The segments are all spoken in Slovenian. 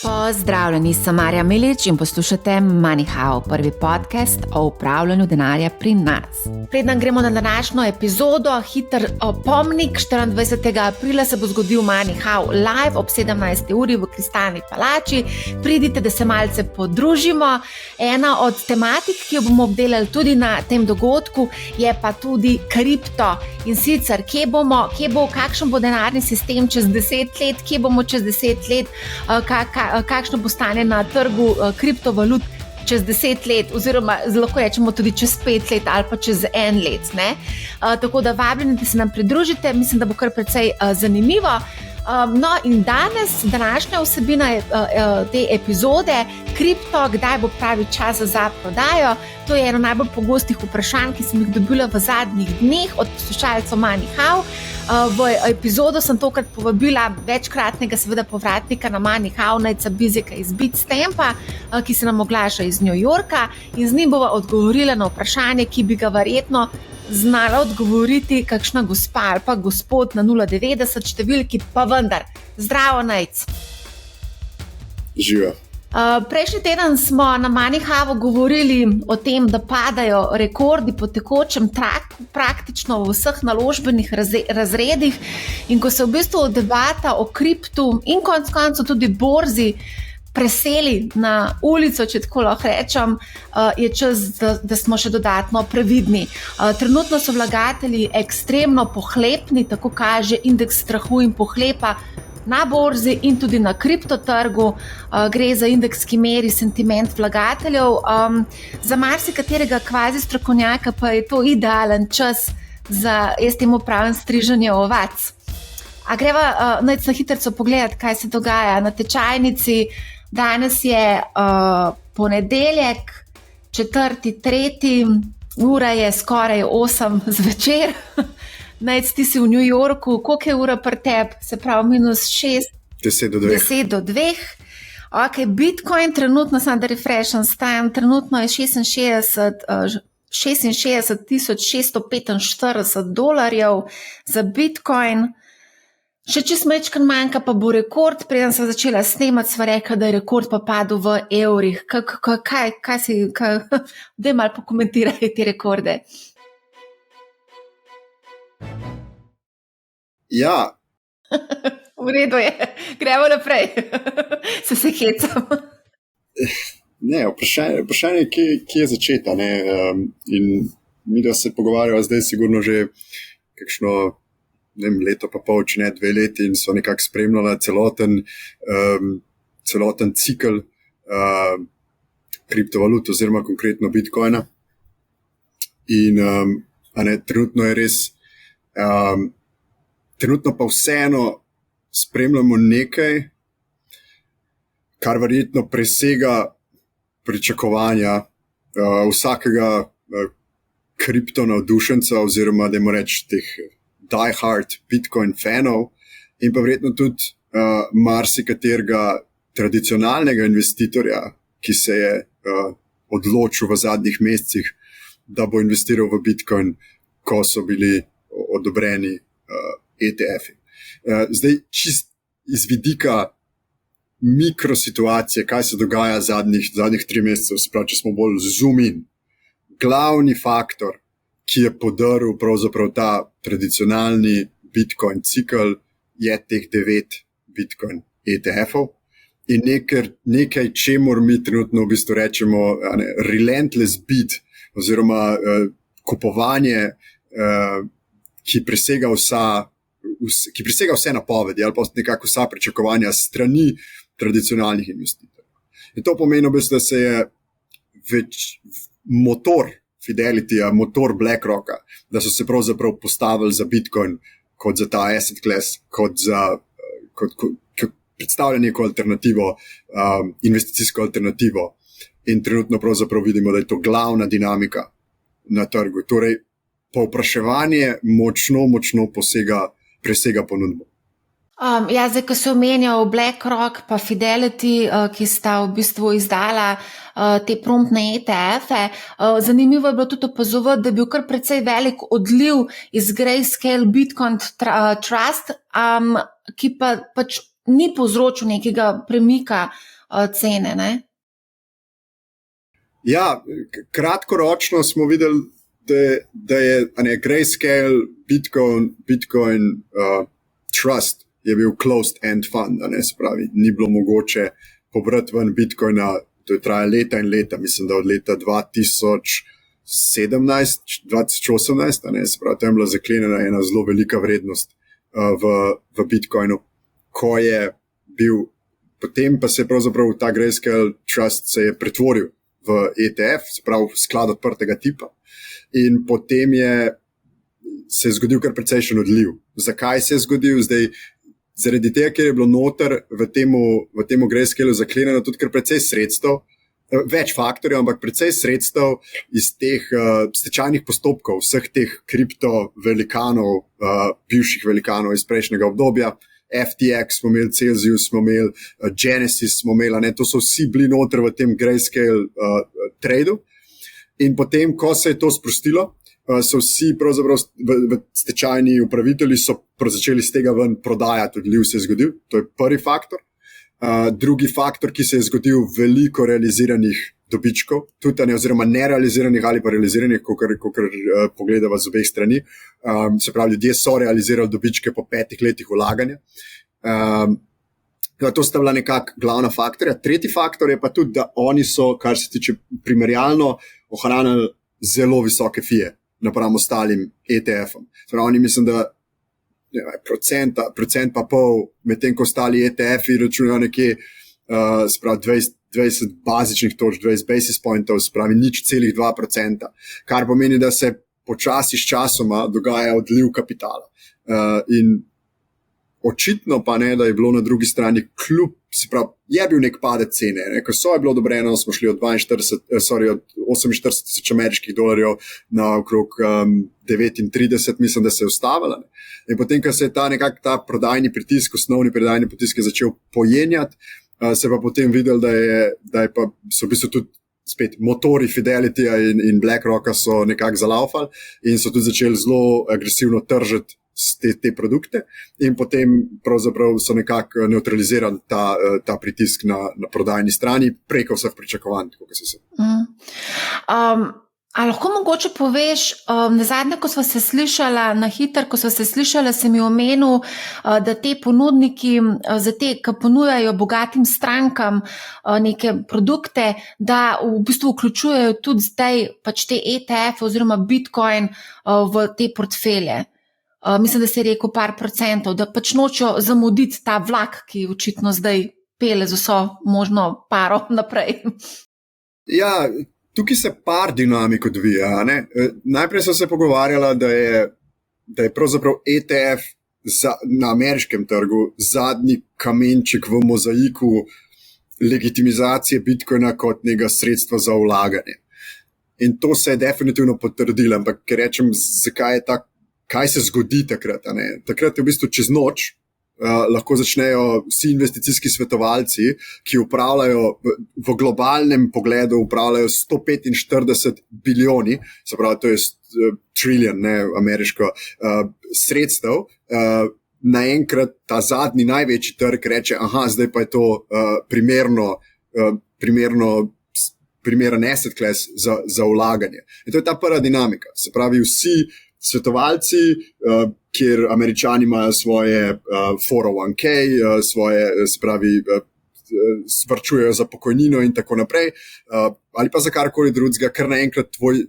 Pozdravljeni, sem Marja Milič in poslušate MoneyHow, prvi podcast o upravljanju denarja pri nas. Preden gremo na današnjo epizodo, hiter opomnik, 24. aprila se bo zgodil MoneyHow live ob 17. uri v Kristalni palači. Pridite, da se malce podružimo. Ena od tematik, ki jo bomo obdelali tudi na tem dogodku, je pa tudi kripto. In sicer, kakšen bo denarni sistem čez 10 let, kje bomo čez 10 let, kakšno bo stanje na trgu kriptovalut čez 10 let, oziroma lahko rečemo tudi čez 5 let ali pa čez 1 let. Tako da vabljeni, da se nam pridružite, mislim, da bo kar precej zanimivo. No in današnja vsebina te epizode, kripto, kdaj bo pravi čas za prodajo. To je eno najbolj pogostih vprašanj, ki sem jih dobila v zadnjih dneh od poslušalcev MoneyHow. V epizodo sem tokrat povabila večkratnega seveda povratnika na MoneyHow, Nejca Bizjaka iz Bitstampa, ki se nam oglaša iz New Yorka, in z njim bova odgovorila na vprašanje, ki bi ga verjetno znala odgovoriti kakšna gospa ali pa gospod na 090 številki, pa vendar. Zdravo, Nejc. Živijo. Prejšnji teden smo na MoneyHowu govorili o tem, da padajo rekordi po tekočem traku praktično v vseh naložbenih razredih, in ko se v bistvu debata o kriptu in konec koncev tudi borzi preseli na ulico, če tako lahko rečem, je čas, da smo še dodatno previdni. Trenutno so vlagatelji ekstremno pohlepni, tako kaže indeks strahu in pohlepa na borzi in tudi na kriptotrgu. Gre za indeks, ki meri sentiment vlagateljev. Za marsikaterega kvazi strokovnjaka pa je to idealen čas za, jaz temu pravim, striženje ovac. A greva na hitrico pogledati, kaj se dogaja na tečajnici. Danes je ponedeljek, 4.3., ura je skoraj 8 zvečer. Nejc, ti si v New Yorku, koliko je ura pri tebi? Se pravi -6? 10 do 2. 10 do 2. Ok, Bitcoin trenutno, samo da refresham stan, trenutno je $66,645 za Bitcoin. Še čist majčkan manjka, pa bo rekord. Preden sem začela snemati, sva rekla, da je rekord pa padel v evrih. Daj malo pokomentiraj te rekorde. Ja. V redu je, gremo naprej. Se hecam. Ne, vprašanje je, kje je začeta. In mi, da se pogovarjava zdaj sigurno že kakšno leto pa pol, če ne 2 leti, in so nekako spremljala celoten cikl kriptovalut oziroma konkretno Bitcoina. In trenutno je res, trenutno pa vseeno spremljamo nekaj, kar verjetno presega pričakovanja vsakega kriptonavdušenca oziroma, dajmo reči, teh die-hard Bitcoin fanov, in pa verjetno tudi marsikaterega tradicionalnega investitorja, ki se je odločil v zadnjih mesecih, da bo investiral v Bitcoin, ko so bili odobreni ETF-i. Zdaj, čist iz vidika mikrosituacije, kaj se dogaja zadnjih 3 mesecev, sprav, če smo bolj zoom in, glavni faktor, ki je podaril pravzaprav ta tradicionalni Bitcoin cikl, je teh 9 Bitcoin ETF-ov. In nekaj, čemur mi trenutno v bistvu rečemo relentless beat, oziroma kupovanje, ki presega vse napovedi ali pa nekako vsa pričakovanja strani tradicionalnih investitorjev. In to pomeni v bistvu, da se je motor Fidelityja, motor BlackRocka, da so se pravzaprav postavili za Bitcoin kot za ta asset class, kot predstavlja neko alternativo, investicijsko alternativo. In trenutno pravzaprav vidimo, da je to glavna dinamika na trgu. Torej, povpraševanje močno presega ponudbo. Zdaj, ko se omenjal BlackRock pa Fidelity, ki sta v bistvu izdala te promptne ETF-e, zanimivo je bilo tudi opazovati, da je bil kar precej velik odliv iz Grayscale Bitcoin Trust, ki pa pač ni povzročil nekega premika cene, ne? Ja, kratkoročno smo videli, da je Grayscale, Bitcoin Trust je bil closed end fund, se pravi, ni bilo mogoče pobrati ven Bitcoina, to je trajalo leta in leta, mislim, da od leta 2017, 2018, se pravi, tam je bila zaklenjena ena zelo velika vrednost v Bitcoinu, ko je bil, potem pa se je pravzaprav ta Grayscale Trust se je pretvoril v ETF, se pravi sklad odprtega tipa, in potem se je zgodil kar precejšen odliv. Zakaj se je zgodil? Zdaj, zaradi tega, ker je bilo noter v temu Grayscaleu zaklenjeno tudi kar precej sredstev, več faktorjev, ampak precej sredstev iz teh stečajnih postopkov, vseh teh kripto velikanov, bivših velikanov iz prejšnjega obdobja, FTX smo imeli, Celsius smo imeli, Genesis smo imeli, to so vsi bili noter v tem Grayscale tradu. In potem, ko se je to sprostilo, so vsi pravzaprav stečajni upravitelji so začeli z tega ven prodajati, odliv se je zgodil, to je prvi faktor. Drugi faktor, ki se je zgodil, veliko realiziranih dobičkov, tudi oziroma nerealiziranih ali pa realiziranih, kakor pogledava z obeh strani. Se pravi, ljudje so realizirali dobičke po 5 letih vlaganja. To sta bila nekako glavna faktorja. Tretji faktor je pa tudi, da oni so, kar se tiče primerjalno, ohranili zelo visoke fije napram ostalim ETF-om. Oni mislim, da procent pa pol, medtem ko ostali ETF-i računajo nekje 20 bazičnih točk, 20 basis pointov, spravi 0,2%, kar pomeni, da se počasi s časoma dogaja odliv kapitala. In očitno pa ne, da je bilo na drugi strani kljub, je bil nek padec cene, ko so je bilo odobreno, smo šli od 48 tisoč ameriških dolarjev na okrog 39, mislim, da se je ustavila. In potem, ko se je ta prodajni pritisk, osnovni prodajni pritisk je začel pojenjati, se pa potem videl, da je pa so v bistvu tudi spet motori Fidelityja in BlackRocka so nekako zalaufali in so tudi začeli zelo agresivno tržiti te produkte in potem pravzaprav so nekako neutralizirali ta pritisk na prodajni strani preko vseh pričakovanj. A lahko mogoče poveš, nazadnje, ko sva se slišala na hitro, si mi omenil, da te ponudniki, za te, ki ponujajo bogatim strankam neke produkte, da v bistvu vključujejo tudi zdaj pač te ETF oziroma Bitcoin v te portfelje. Mislim, da si rekel par procentov, da pač nočejo zamuditi ta vlak, ki očitno zdaj pele z vso možno paro naprej. Ja, tukaj se par dinamik odvija. Najprej so se pogovarjala, da je pravzaprav ETF na ameriškem trgu zadnji kamenček v mozaiku legitimizacije Bitcoina kot nekega sredstva za vlaganje. In to se je definitivno potrdilo, ampak ker rečem, zakaj je tako, kaj se zgodi takrat? Takrat je v bistvu čez noč lahko začnejo vsi investicijski svetovalci, ki upravljajo v globalnem pogledu, upravljajo 145 bilijoni, se pravi, to je trillion, ameriško, sredstev, naenkrat ta zadnji največji trg reče, zdaj pa je to primeren asset class za vlaganje. In to je ta prva dinamika. Se pravi, vsi svetovalci, kjer Američani imajo svoje 401k, svoje, se pravi, varčujejo za pokojnino in tako naprej, ali pa za karkoli drugega, ker naenkrat tvoj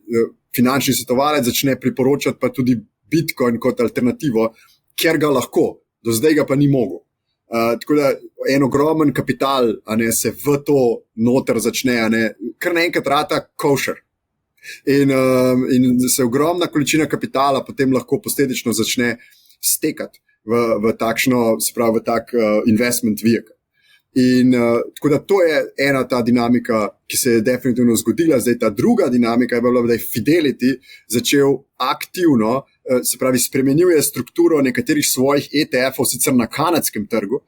finančni svetovalec začne priporočati pa tudi Bitcoin kot alternativo, ker ga lahko, do zdaj ga pa ni mogel. Tako da en ogromen kapital se v to noter začne, kar naenkrat rata kosher. In se ogromna količina kapitala potem lahko posledično začne stekati v takšno, se pravi, v tak investment vehicle. In tako da to je ena ta dinamika, ki se je definitivno zgodila. Zdaj ta druga dinamika je bila, da je Fidelity začel aktivno, se pravi, spremenjuje strukturo nekaterih svojih ETF-ov, sicer na kanadskem trgu,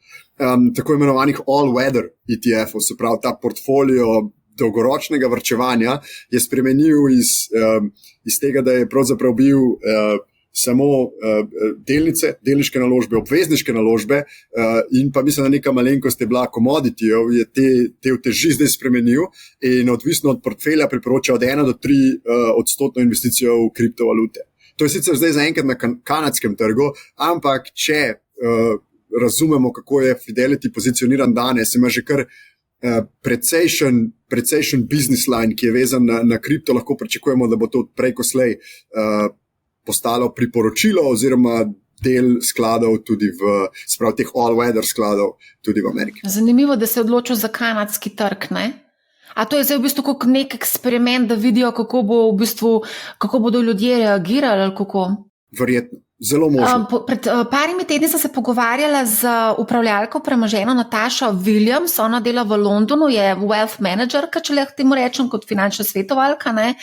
tako imenovanih all-weather ETF-ov, se pravi, ta portfolio dolgoročnega varčevanja je spremenil iz tega, da je pravzaprav bil samo delnice, delniške naložbe, obvezniške naložbe in pa mislim, da neka malenkost je bila commodity-jev, je te uteži zdaj spremenil in odvisno od portfelja priporoča od 1 do 3% investicijo v kriptovalute. To je sicer zdaj zaenkrat na kanadskem trgu, ampak če razumemo, kako je Fidelity pozicioniran danes, ima že kar precejšen business line, ki je vezan na kripto, lahko pričakujemo, da bo to prej ko slej postalo priporočilo oziroma del skladov tudi sprav teh all-weather skladov tudi v Ameriki. Zanimivo, da se je odločil za kanadski trg, ne? A to je zdaj v bistvu kot nek eksperiment, da vidijo, kako bodo ljudje reagirali ali kako? Verjetno. Zelo možno. Pred parimi tedni sem se pogovarjala z upravljalko premoženja Natašo Williams, ona dela v Londonu, je wealth managerka, če lahko temu rečem, kot finančna svetovalka, ne?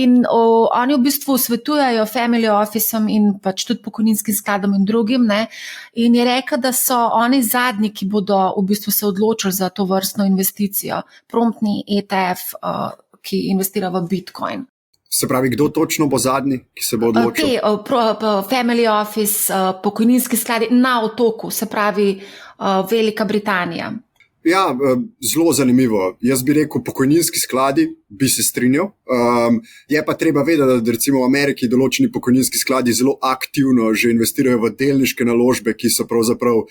In oni v bistvu svetujejo family officeom in pač tudi pokojninskim skladom in drugim, ne? In je rekla, da so oni zadnji, ki bodo v bistvu se odločili za to vrstno investicijo, promptni ETF, ki investira v Bitcoin. Se pravi, kdo točno bo zadnji, ki se bo odločil? Family office, pokojninski skladi na otoku, se pravi Velika Britanija. Ja, zelo zanimivo. Jaz bi rekel, pokojninski skladi bi se strinjal. Je pa treba vedeti, da recimo v Ameriki določeni pokojninski skladi zelo aktivno že investirajo v delniške naložbe, ki so pravzaprav,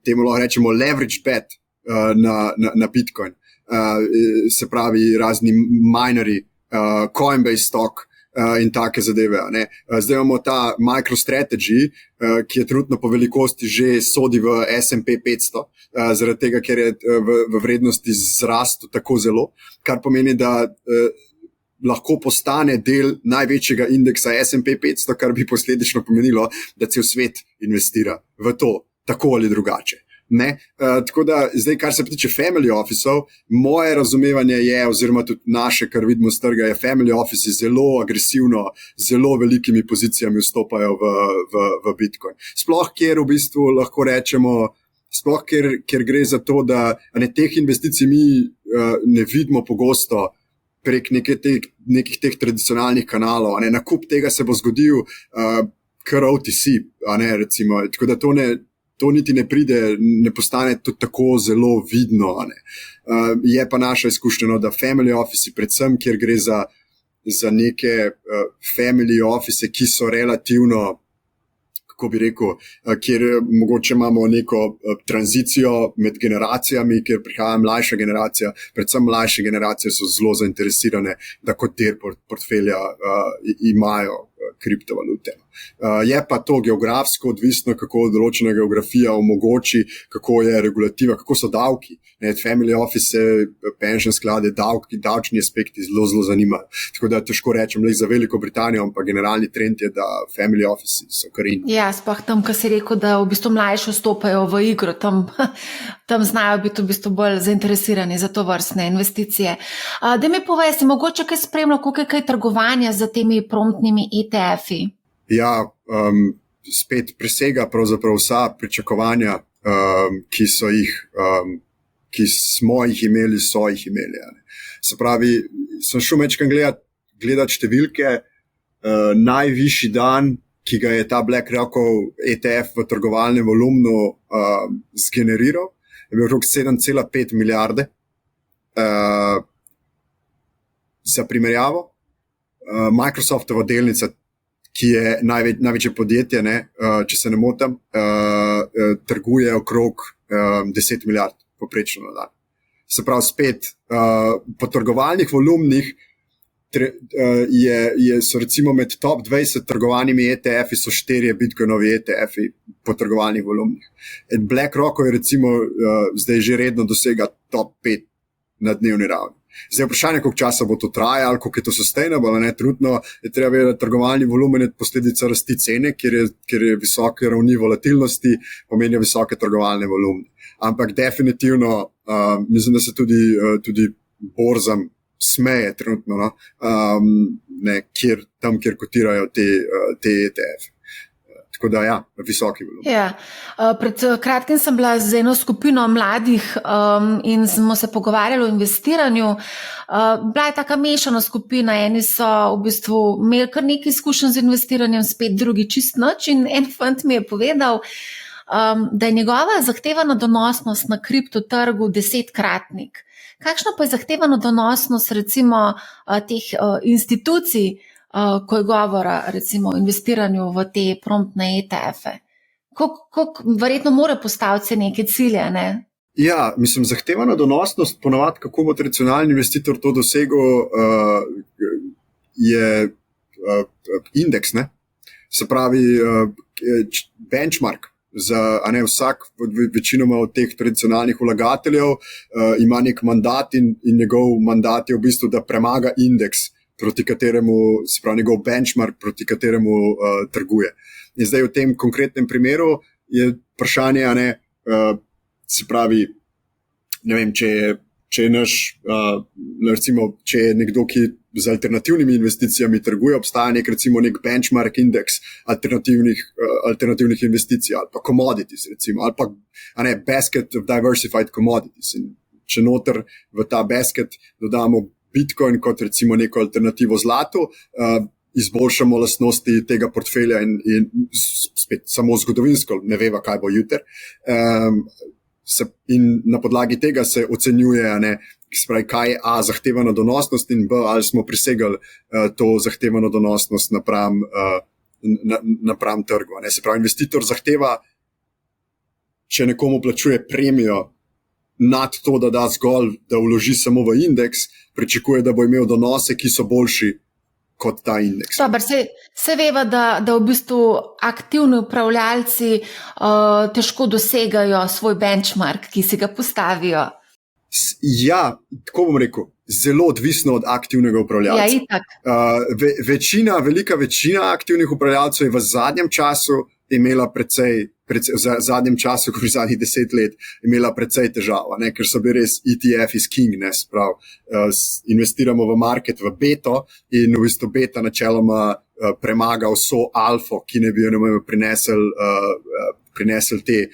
temu lahko rečemo, leverage bet na Bitcoin. Se pravi, razni minerji, Coinbase stock in take zadeve. Ne. Zdaj imamo ta MicroStrategy, ki je trenutno po velikosti že sodi v S&P 500, zaradi tega, ker je v vrednosti zrastel tako zelo, kar pomeni, da lahko postane del največjega indeksa S&P 500, kar bi posledično pomenilo, da cel svet investira v to, tako ali drugače. Ne? Tako da zdaj, kar se tiče family officeov, moje razumevanje je, oziroma tudi naše, kar vidimo z trga, je family office zelo agresivno, zelo velikimi pozicijami vstopajo v Bitcoin. Sploh, kjer v bistvu lahko rečemo, sploh, kjer gre za to, da teh investicij mi ne vidimo pogosto prek nekih teh tradicionalnih kanalov. Nakup tega se bo zgodil kar OTC, recimo, tako da to niti ne pride, ne postane tudi tako zelo vidno. Je pa naša izkušnja, da family office, predvsem, kjer gre za neke family office, ki so relativno, kako bi rekel, kjer mogoče imamo neko tranzicijo med generacijami, kjer prihaja mlajša generacija, predvsem mlajše generacije so zelo zainteresirane, da kot del portfelja imajo kriptovalute. Je pa to geografsko odvisno, kako določena geografija omogoči, kako je regulativa, kako so davki. Family office, pension sklade, davčni aspekti zelo zanimajo. Tako da težko rečem le za Veliko Britanijo, ampak generalni trend je, da family office so karini. Ja, sploh tam, kar si rekel, da v bistvu mlajši vstopajo v igro, tam znajo biti v bistvu bolj zainteresirani za to vrstne investicije. Da mi povej, si mogoče kaj spremljal, koliko je kaj trgovanja za temi promptnimi ETF-i? Ja, spet presega pravzaprav vsa pričakovanja, ki smo jih imeli, Se pravi, sem šel mečkam gledati številke, najvišji dan, ki ga je ta BlackRockov ETF v trgovalnem volumnu zgeneriral, je bil okrog 7,5 milijarde. Za primerjavo, Microsoftova delnica, ki je največje podjetje, če se ne motim, trguje okrog 10 milijard poprečno na dan. Se pravi, spet po trgovalnih volumnih so recimo med top 20 trgovanimi ETF-i so 4 Bitcoinovi ETF-i po trgovalnih volumnih. BlackRock je recimo zdaj že redno dosega top 5 na dnevni ravni. Zdaj vprašanje, koliko časa bo to trajalo, koliko je to sustainable, trudno je treba vedeti, da trgovalni volumen je posledica rasti cene, ker je visoke ravni volatilnosti, pomenijo visoke trgovalne volumne. Ampak definitivno mislim, da se tudi borzam smeje trenutno, kjer kotirajo te ETF. Tako da, ja, visoki volumen. Ja. Pred kratkim sem bila z eno skupino mladih in smo se pogovarjali o investiranju. Bila je taka mešana skupina, eni so v bistvu imeli kar nekaj izkušenj z investiranjem, spet drugi čist nič, in en fant mi je povedal, da je njegova zahtevana donosnost na kriptotrgu 10-kratnik. Kakšna pa je zahtevana donosnost recimo teh institucij, ko je govora recimo o investiranju v te promptne ETF-e? Verjetno mora postaviti se neke cilje, ne? Ja, mislim, zahtevana donosnost, ponavadi, kako bo tradicionalni investitor to dosegel, je indeks, ne? Se pravi, benchmark. Vsak, večinoma od teh tradicionalnih vlagateljev, ima nek mandat in njegov mandat je v bistvu, da premaga indeks, proti kateremu, se pravi njegov benchmark, proti kateremu trguje. In zdaj v tem konkretnem primeru je vprašanje, se pravi, ne vem, če je naš, recimo, če je nekdo, ki z alternativnimi investicijami trguje, obstaja recimo nek benchmark indeks alternativnih investicij ali pa commodities, recimo, ali pa basket of diversified commodities. In če noter v ta basket dodamo Bitcoin kot recimo neko alternativo zlatu, izboljšamo lastnosti tega portfelja in spet samo zgodovinsko ne veva, kaj bo jutri. In na podlagi tega se ocenjuje, spravi, kaj je A, zahtevana donosnost, in B, ali smo presegali to zahtevano donosnost napram trgu. Se pravi, investitor zahteva, če nekomu plačuje premijo nad to, da da zgolj, da vloži samo v indeks, pričakuje, da bo imel donose, ki so boljši kot ta indeks. Dobar, se veva, da v bistvu aktivni upravljalci težko dosegajo svoj benchmark, ki si ga postavijo. Ja, tako bom rekel, zelo odvisno od aktivnega upravljalca. Ja, itak. Velika večina aktivnih upravljalcev je v zadnjem času imela precej, v zadnjem času, kot v zadnjih 10 let, imela precej težav, ker so bili res ETF is king, investiramo v market, v beto, in v bistvu beta načeloma premaga vso alfo, ki ne bi jo prinesel te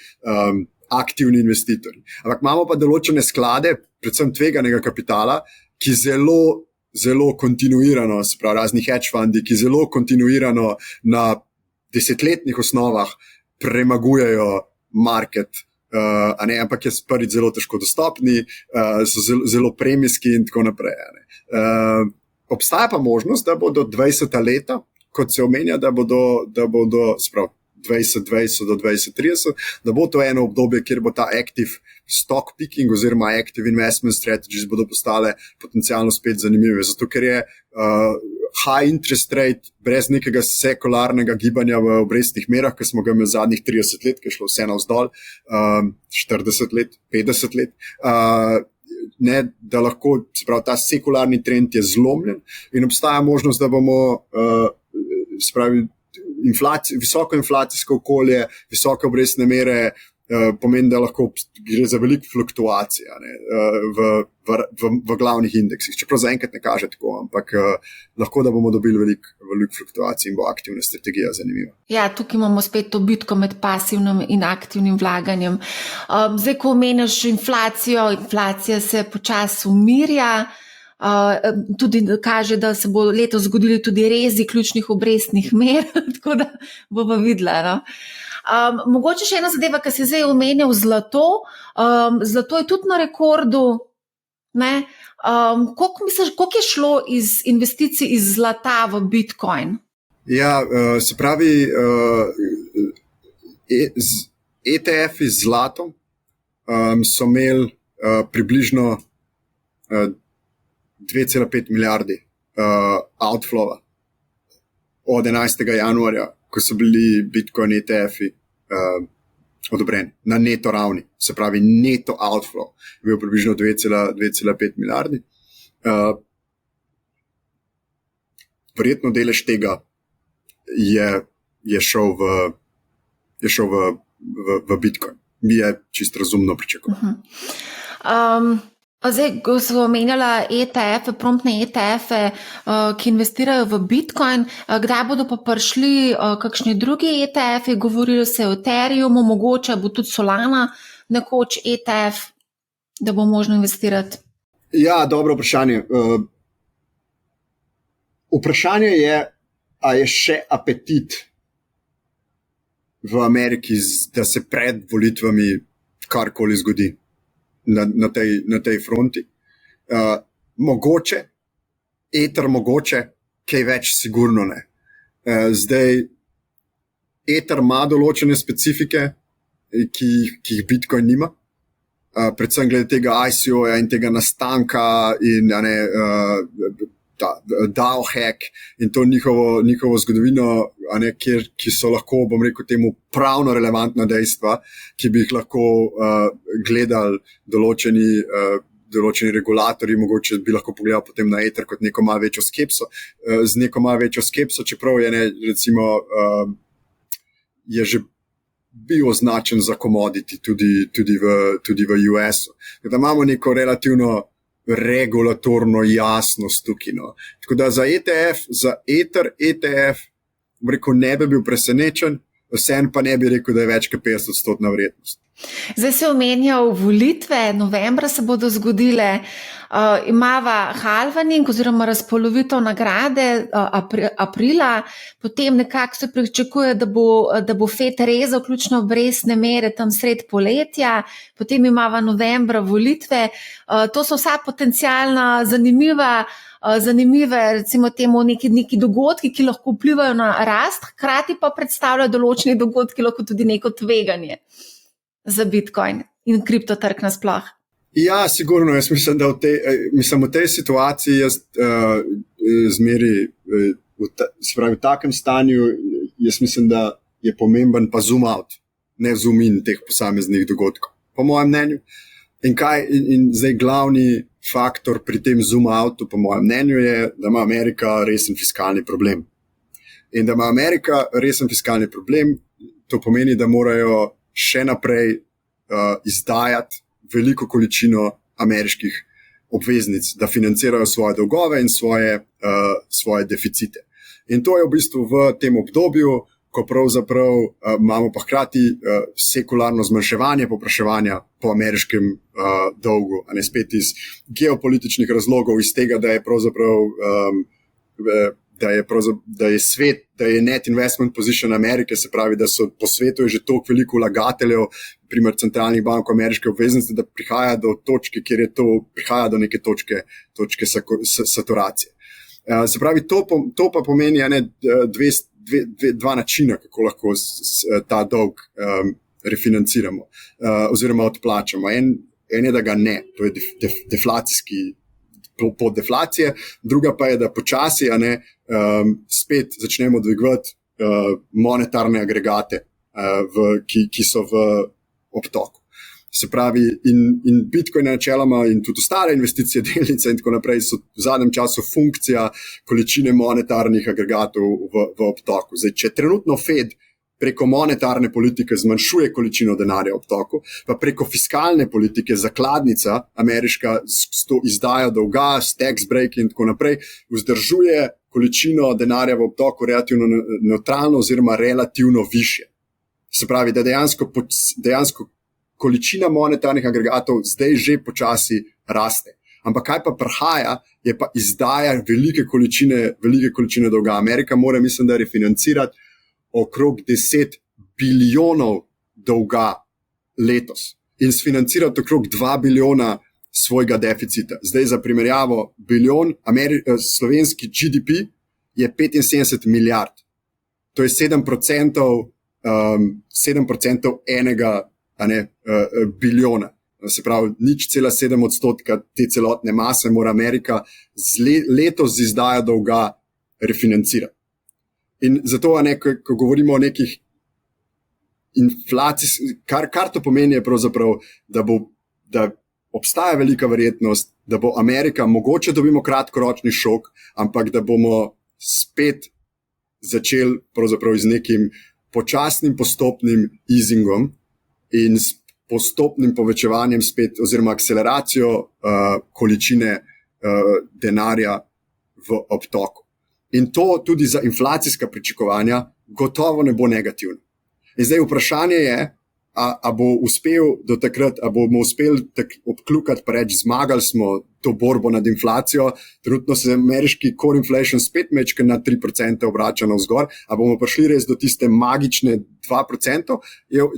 aktivni investitorji. Ampak imamo pa določene sklade, predvsem tveganega kapitala, ki zelo kontinuirano, sprav razni hedge fundi, ki zelo kontinuirano na desetletnih osnovah premagujejo market, ampak je prvič zelo težko dostopni, so zelo premijski in tako naprej. Obstaja pa možnost, da bodo 20 leta, kot se omenja, da bodo sprav 2020 do 2030, da bo to eno obdobje, kjer bo ta active stock picking oziroma active investment strategies bodo postale potencialno spet zanimive. Zato, ker je high interest rate brez nekega sekularnega gibanja v obrestnih merah, ki smo ga imeli zadnjih 30 let, ki je šlo vse navzdol, 40 let, 50 let, da lahko, se pravi, ta sekularni trend je zlomljen in obstaja možnost, da bomo, se pravi, visoko inflacijsko okolje, visoke obrestne mere, pomeni, da lahko gre za veliko fluktuacije v glavnih indeksih. Čeprav zaenkrat ne kaže tako, ampak lahko, da bomo dobili veliko fluktuacij in bo aktivna strategija zanimiva. Ja, tukaj imamo spet to bitko med pasivnim in aktivnim vlaganjem. Zdaj, ko omenjaš inflacijo, inflacija se počasi umirja, tudi kaže, da se bo letos zgodili tudi rezi ključnih obrestnih mer, tako da bomo videla, no? Mogoče še ena zadeva, ki si zdaj omenjal, zlato. Zlato je tudi na rekordu, ne? Koliko je šlo iz investicij iz zlata v Bitcoin? Ja, se pravi, ETF-i z zlatom so imeli približno 2,5 milijardi outflowa od 11. januarja, ko so bili Bitcoin ETF-i odobreni na neto ravni. Se pravi, neto outflow je bil približno 2,5 milijardi. Verjetno delež tega je šel v Bitcoin. Mi je čisto razumno pričakovati. Zdaj, ko so omenjala ETF-e, promptne ETF-e, ki investirajo v Bitcoin, kdaj bodo pa prišli kakšni drugi ETF-i, govorilo se o Ethereumu, mogoče bo tudi Solana nekoč ETF, da bo možno investirati? Ja, dobro vprašanje. Vprašanje je, a je še apetit v Ameriki, da se pred volitvami karkoli zgodi na tej fronti. Mogoče, Ether mogoče, kaj več sigurno ne. Zdaj, Ether ima določene specifike, ki jih Bitcoin nima. Predvsem glede tega ICO-ja in tega nastanka in DAO hack in to njihovo zgodovino, ki so lahko, bom rekel temu, pravno relevantna dejstva, ki bi jih lahko gledali določeni regulatorji, mogoče bi lahko pogledal potem na Ether kot neko malo večjo skepso, z neko malo večjo skepso, čeprav recimo je že bil označen za commodity tudi v US-u. Da imamo neko relativno regulatorno jasnost tukaj. No. Tako da za ETF, za Ether ETF, rekel, ne bi bil presenečen, vsem pa ne bi rekel, da je več kot 50% vrednost. Zdaj se omenjal volitve, novembra se bodo zgodile, imava halvening oziroma razpolovitev nagrade aprila, potem nekako se pričakuje, da bo FED rezal ključno obrestne mere tam sred poletja, potem imava novembra volitve, to so vsa potencialna zanimive, recimo temu neki dogodki, ki lahko vplivajo na rast, hkrati pa predstavljajo določeni dogodki, lahko tudi neko tveganje za Bitcoin in kriptotrg nasploh. Ja, sigurno. Jaz mislim, da v tej situaciji jaz zmeri v takem stanju, jaz mislim, da je pomemben pa zoom out, ne zoom in teh posameznih dogodkov. Po mojem mnenju. In zdaj glavni faktor pri tem zoom outu, po mojem mnenju, je, da ima Amerika resen fiskalni problem. In da ima Amerika resen fiskalni problem, to pomeni, da morajo še naprej izdajati veliko količino ameriških obveznic, da financirajo svoje dolgove in svoje deficite. In to je v bistvu v tem obdobju, ko pravzaprav imamo pa hkrati sekularno zmanjševanje povpraševanja po ameriškem dolgu, a ne spet iz geopolitičnih razlogov, iz tega, da je net investment position Amerike, se pravi, da so po svetu že toliko veliko vlagateljev, primer centralnih bankov ameriške obveznice, da prihaja do točke, kjer je to prihaja do neke točke saturacije. Se pravi, to pa pomeni dva načina, kako lahko ta dolg refinanciramo oziroma odplačamo. En je, da ga ne, to je deflacijski pod deflacije, druga pa je, da počasi spet začnemo dvigovati monetarne agregate, ki so v obtoku. Se pravi, in Bitcoin načeloma in tudi ostale investicije, delnice in tako naprej so v zadnjem času funkcija količine monetarnih agregatov v obtoku. Zdaj, če trenutno Fed preko monetarne politike zmanjšuje količino denarja v obtoku, pa preko fiskalne politike zakladnica ameriška s to izdajo dolga, s tax break in tako naprej, vzdržuje količino denarja v obtoku relativno neutralno oziroma relativno više. Se pravi, da dejansko količina monetarnih agregatov zdaj že počasi raste. Ampak kaj pa prihaja, je pa izdaja velike količine dolga. Amerika mora, mislim, da refinancirati okrog 10 bilijonov dolga letos in sfinancirati okrog 2 bilijona svojega deficita. Zdaj za primerjavo, bilijon, slovenski GDP je 75 milijard. To je 7% enega bilijona. Se pravi, 0,7% te celotne mase mora Amerika letos z izdajo dolga refinancirati. In zato, ko govorimo o nekih inflacijskih, kar to pomeni je pravzaprav, da obstaja velika verjetnost, da bo Amerika, mogoče dobimo kratkoročni šok, ampak da bomo spet začeli pravzaprav z nekim počasnim postopnim easingom in postopnim povečevanjem spet oziroma akceleracijo količine denarja v obtoku. In to tudi za inflacijska pričakovanja gotovo ne bo negativno. In zdaj vprašanje je, a bo uspel do takrat, a bomo uspeli obkljukati pa reči, zmagali smo to borbo nad inflacijo, trenutno se ameriški core inflation spet mečke na 3% obrača navzgor, a bomo prišli res do tiste magične 2%,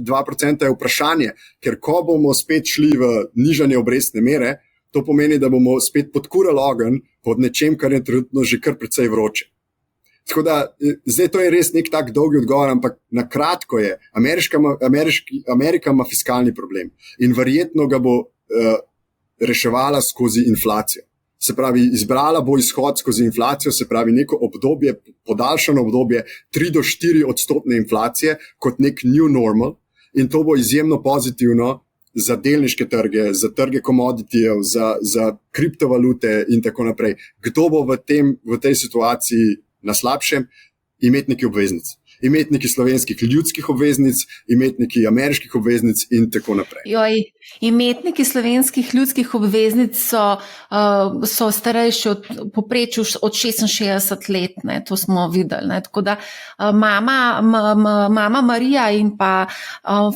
2% je vprašanje, ker ko bomo spet šli v nižanje obrestne mere, to pomeni, da bomo spet podkurali ogenj pod nečem, kar je trenutno že kar precej vroče. Tako da, zdaj to je res nek tak dolgi odgovor, ampak na kratko je, Amerika ima fiskalni problem in verjetno ga bo reševala skozi inflacijo. Se pravi, izbrala bo izhod skozi inflacijo, se pravi neko obdobje, podaljšano obdobje 3 do 4% inflacije kot nek new normal in to bo izjemno pozitivno za delniške trge, za trge komoditijev, za kriptovalute in tako naprej. Kdo bo v tej situaciji na slabšem? Imetniki obveznic. Imetniki slovenskih ljudskih obveznic, imetniki ameriških obveznic in tako naprej. Imetniki slovenskih ljudskih obveznic so starejši povprečju od 66 let, ne, to smo videli. Ne. Tako da mama Marija in pa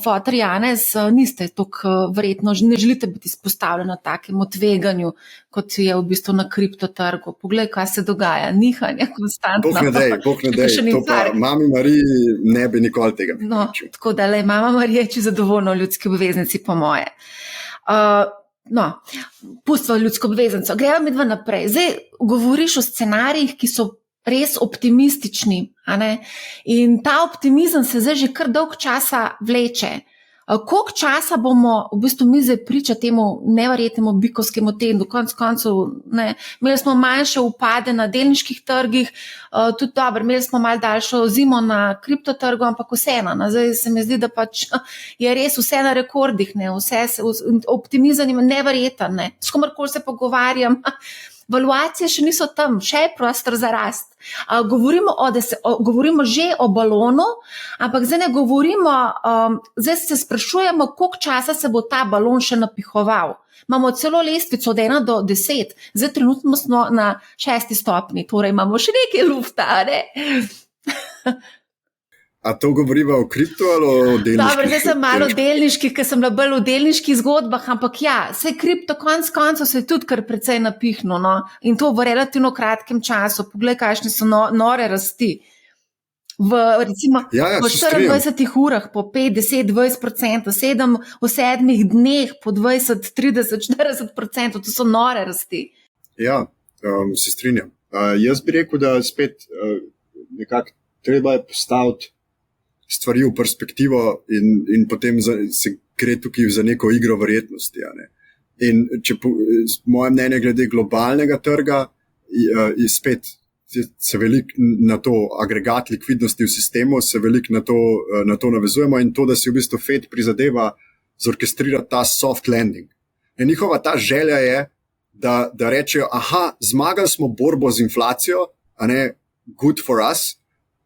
foter Janez niste toliko verjetno, ne želite biti izpostavljeni takemu tveganju, kot je v bistvu na kriptotrgu. Poglej, kaj se dogaja, nihanje konstantno. Bog ne dej, to pa mami Mariji ne bi nikoli tega pričel. Tako da mama Marija je zadovoljna v ljudski obveznici, po moje. Pustimo ljudsko obveznico, gremo midva naprej. Zdaj govoriš o scenarijih, ki so res optimistični, a ne? In ta optimizem se zdaj že kar dolg časa vleče. Koliko časa bomo v bistvu mi zdaj priča temu neverjetnemu bikovskemu tednu, konec koncev, ne, imeli smo manjše upade na delniških trgih, tudi dobro, imeli smo malo daljšo zimo na kriptotrgu, ampak vseeno, zdaj se mi zdi, da pač je res vse na rekordih, ne, optimizem je neverjeten, ne, s komerkoli se pogovarjam, valuacije še niso tam, še je prostor za rast. Govorimo že o balonu, ampak zdaj ne govorimo, zdaj se sprašujemo, koliko časa se bo ta balon še napihoval. Imamo celo lestvico od 1 do 10, zdaj trenutno smo na 6. stopni, torej imamo še nekaj lufta, ne? A to govoriva o kripto ali o delniških? Dobro, zdaj sem malo delniških, ker sem bolj v delniških zgodbah, ampak ja, vse kripto koncev se je tudi kar precej napihnil, no? In to v relativno kratkem času. Poglej, kakšne so nore rasti. Recimo v 24 urah po 5, 10, 20%, v 7 dneh po 20, 30, 40%, to so nore rasti. Ja, se strinjam. Jaz bi rekel, da spet nekako treba je postaviti stvari v perspektivo in potem se gre tukaj za neko igro verjetnosti. Ja, ne? In moje mnenje glede globalnega trga je spet se veliko na to agregat likvidnosti v sistemu, se veliko na to navezujemo in to, da si v bistvu Fed prizadeva zorkestrirati ta soft landing. In njihova ta želja je, da rečejo, zmagali smo borbo z inflacijo, a ne good for us,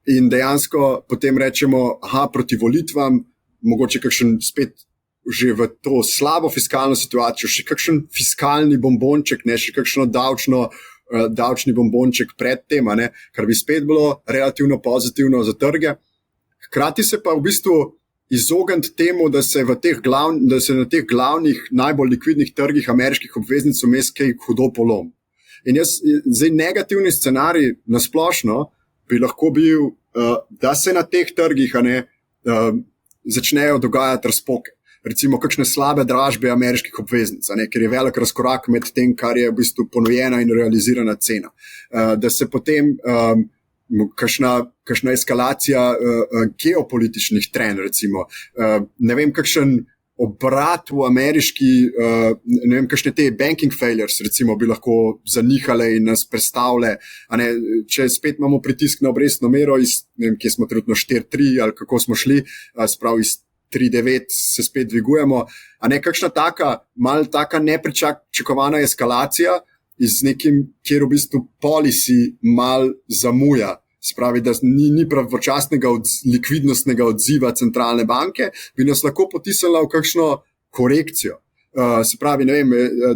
in dejansko potem rečemo, proti volitvam, mogoče kakšen spet že v to slabo fiskalno situacijo, še kakšen fiskalni bombonček, ne, še kakšno davčni bombonček pred tem, ne, kar bi spet bilo relativno pozitivno za trge. Hkrati se pa v bistvu izogniti temu, da se na teh glavnih, najbolj likvidnih trgih ameriških obveznic vmes kaj hudo polom. In zdaj negativni scenarij nasplošno bi lahko bil, da se na teh trgih začnejo dogajati razpoke. Recimo kakšne slabe dražbe ameriških obveznic, ker je velik razkorak med tem, kar je v bistvu ponujena in realizirana cena. Da se potem kakšna eskalacija geopolitičnih trenj, recimo, ne vem, kakšen obrat v ameriški, ne vem, kakšne te banking failures, recimo, bi lahko zanihale in nas prestavile. Če spet imamo pritisk na obrestno mero, ne vem, kje smo trenutno 4,3 ali kako smo šli, sprav iz 3,9 se spet dvigujemo. Kakšna malo taka nepričakovana eskalacija iz nekim, kjer v bistvu policy mal zamuja. Spravi, da ni pravočasnega likvidnostnega odziva centralne banke, bi nas lahko potisnila v kakšno korekcijo. Se pravi, ne vem,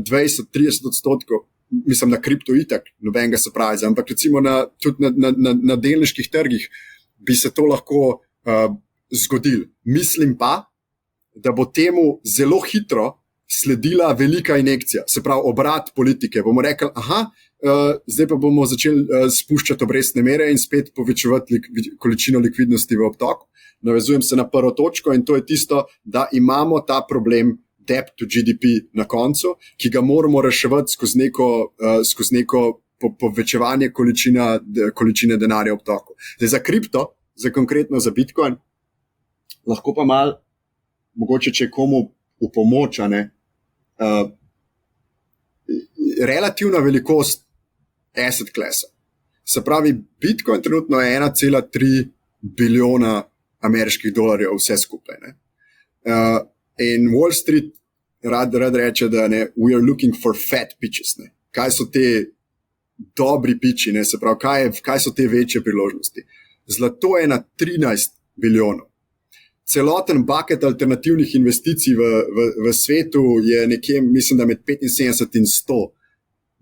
20-30%, mislim na kripto itak, nobenega surprise, ampak recimo tudi na delniških trgih bi se to lahko zgodilo. Mislim pa, da bo temu zelo hitro sledila velika injekcija, se pravi obrat politike. Bomo rekli, zdaj pa bomo začeli spuščati obrestne mere in spet povečevati količino likvidnosti v obtoku. Navezujem se na prvo točko in to je tisto, da imamo ta problem debt to GDP na koncu, ki ga moramo reševati skozi neko povečevanje količine denarja v obtoku. Zdaj za kripto, konkretno za Bitcoin, lahko pa malo, mogoče če komu v pomoč, relativna velikost asset classa. Se pravi, Bitcoin trenutno je 1,3 bilijona ameriških dolarjev vse skupaj. In Wall Street rad reče, da we are looking for fat pitches. Kaj so te dobri pitchi, se pravi, kaj so te večje priložnosti. Zlato je na 13 bilijonov. Celoten bucket alternativnih investicij v svetu je nekje, mislim, da med 75 in 100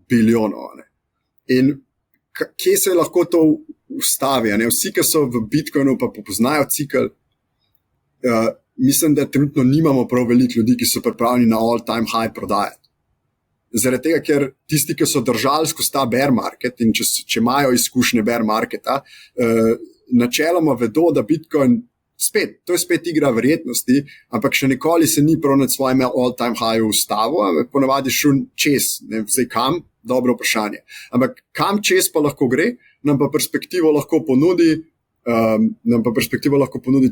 bilijonov. In kje se lahko to ustavi? Vsi, ki so v Bitcoinu pa poznajo cikl, mislim, da trenutno nimamo prav veliko ljudi, ki so pripravljeni na all-time high prodajati. Zaradi tega, ker tisti, ki so držali skozi ta bear market in če imajo izkušnje bear marketa, načeloma vedo, da Bitcoin to je spet igra verjetnosti, ampak še nikoli se ni prav nad svojim all-time high ustavil, ampak ponavadi šel čez, zdaj kam, dobro vprašanje. Ampak kam čez pa lahko gre, nam pa perspektivo lahko ponudi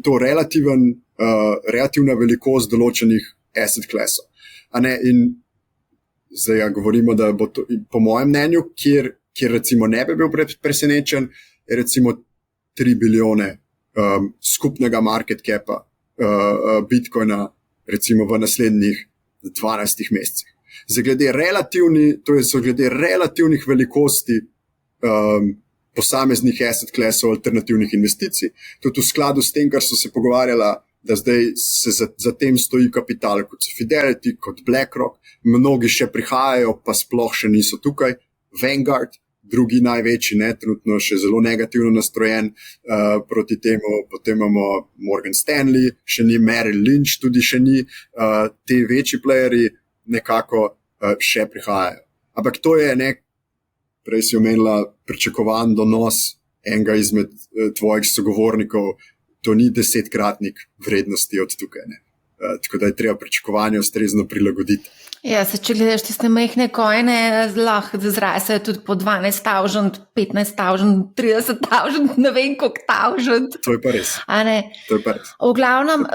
to relativna velikost določenih asset classov. In zdaj govorimo, da bo to, po mojem mnenju, kjer recimo ne bi bil presenečen, je recimo 3 bilijone skupnega market capa Bitcoina recimo v naslednjih 12 mesecih. Glede relativnih velikosti posameznih asset classov alternativnih investicij, tudi v skladu s tem, kar so se pogovarjala, da zdaj se za tem stoji kapital, kot so Fidelity, kot BlackRock, mnogi še prihajajo, pa sploh še niso tukaj, Vanguard, drugi največji, trenutno še zelo negativno nastrojen proti temu, potem imamo Morgan Stanley, še ni Merrill Lynch, tudi še ni, te večji playeri nekako še prihajajo. Ampak to je prej si omenila pričakovan donos enega izmed tvojih sogovornikov, to ni 10-kratnik vrednosti od tukaj. Tako da je treba pričakovanje ustrezno prilagoditi. Ja, če gledaš tiste majhne coine, lahko zrasejo tudi po 12,000, 15,000, 30,000, ne vem koliko thousand. To je pa res. V glavnem,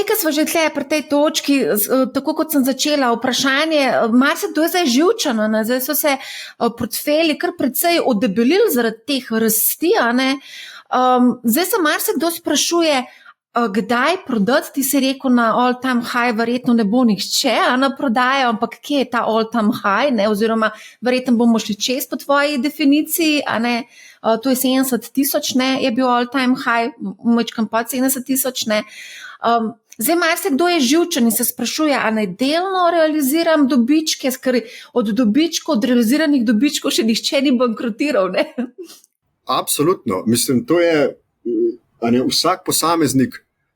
ko smo že tle pri tej točki, tako kot sem začela, vprašanje, marsikdo je zdaj živčano, zdaj so se portfelji kar precej odebelili zaradi teh rasti, zdaj se marsikdo sprašuje, kdaj prodati, ti si rekel na all-time high, verjetno ne bo nihče na prodajo, ampak kje je ta all-time high, oziroma verjetno bomo šli čez po tvoji definiciji, to je 70,000, je bil all-time high, mečkam pod 70,000, Zdaj marsikdo je živčen in se sprašuje, a naj delno realiziram dobičke, ker od realiziranih dobičkov še nihče ni bankrotiral, ne? Absolutno, mislim, to je vsak posameznik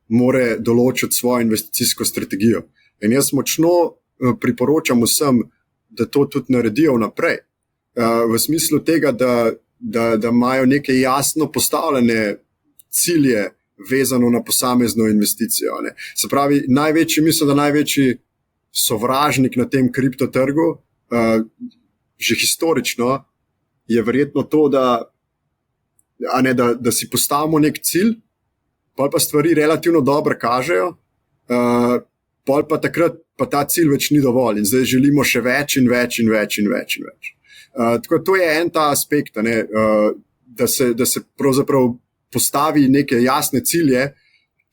mora določiti svojo investicijsko strategijo. In jaz močno priporočam vsem, da to tudi naredijo naprej. V smislu tega, da imajo neke jasno postavljene cilje vezano na posamezno investicijo. Se pravi, največji sovražnik na tem kriptotrgu, že historično, je verjetno to, da si postavimo nek cilj, pa stvari relativno dobro kažejo, pa takrat pa ta cilj več ni dovolj in zdaj želimo še več in več in več in več in več. Tako to je en ta aspekt, da se pravzaprav postavi neke jasne cilje,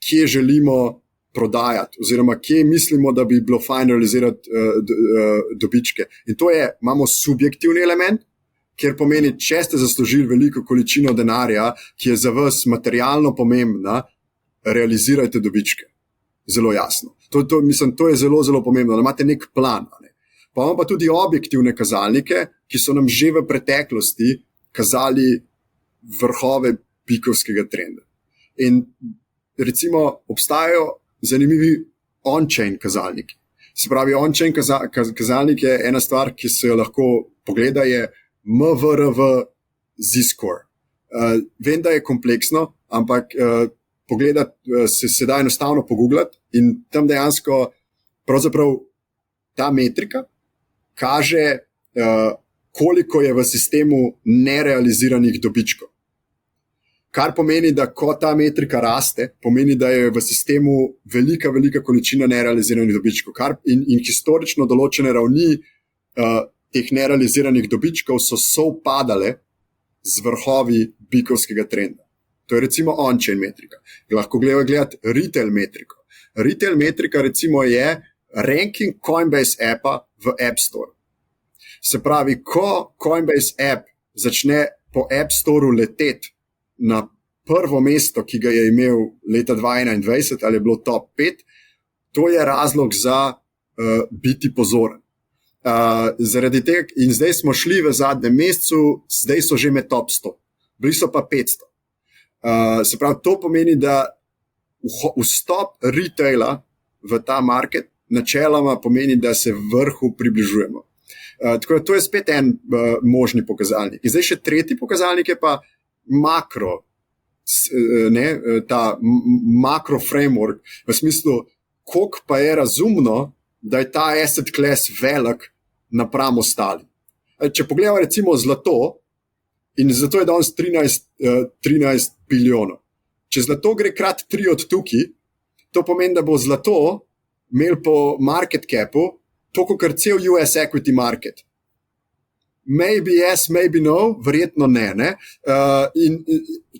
kje želimo prodajati oziroma kje mislimo, da bi bilo fajn realizirati dobičke. In to imamo subjektivni element, kjer pomeni, če ste zaslužili veliko količino denarja, ki je za vas materialno pomembna, realizirajte dobičke. Zelo jasno. Mislim, to je zelo, zelo pomembno, da imate nek plan. Ne? Pa imamo pa tudi objektivne kazalnike, ki so nam že v preteklosti kazali vrhove pikovskega trenda. In recimo obstajajo zanimivi on-chain kazalniki. Se pravi, on-chain kazalnik je ena stvar, ki se jo lahko pogleda, je MVRV Z-score. Vem, da je kompleksno, ampak se da enostavno pogooglati in tam dejansko pravzaprav ta metrika kaže, koliko je v sistemu nerealiziranih dobičkov. Kar pomeni, da ko ta metrika raste, pomeni, da je v sistemu velika količina nerealiziranih dobičkov. In historično določene ravni teh nerealiziranih dobičkov so sovpadale z vrhovi bikovskega trenda. To je recimo on-chain metrika. Lahko gledati retail metriko. Retail metrika recimo je ranking Coinbase appa v App Store. Se pravi, ko Coinbase app začne po App Storeu leteti na prvo mesto, ki ga je imel leta 2021, ali je bilo top 5, to je razlog za biti pozoren. Zaradi tega, in zdaj smo šli v zadnjem mesecu, zdaj so že med top 100, bili so pa 500. Se pravi, to pomeni, da vstop retaila v ta market načeloma pomeni, da se vrhu približujemo. Tako da to je spet en možni pokazalnik. In zdaj še tretji pokazalnik je pa makro, ta makro framework, v smislu, koliko pa je razumno, da je ta asset class velik napram ostali. Če pogledamo recimo zlato, in zato je danes 13 bilijonov. Če zlato gre krat 3 od tukaj, to pomeni, da bo zlato imel po market capu toliko kot cel US equity market. Maybe yes, maybe no, verjetno ne. In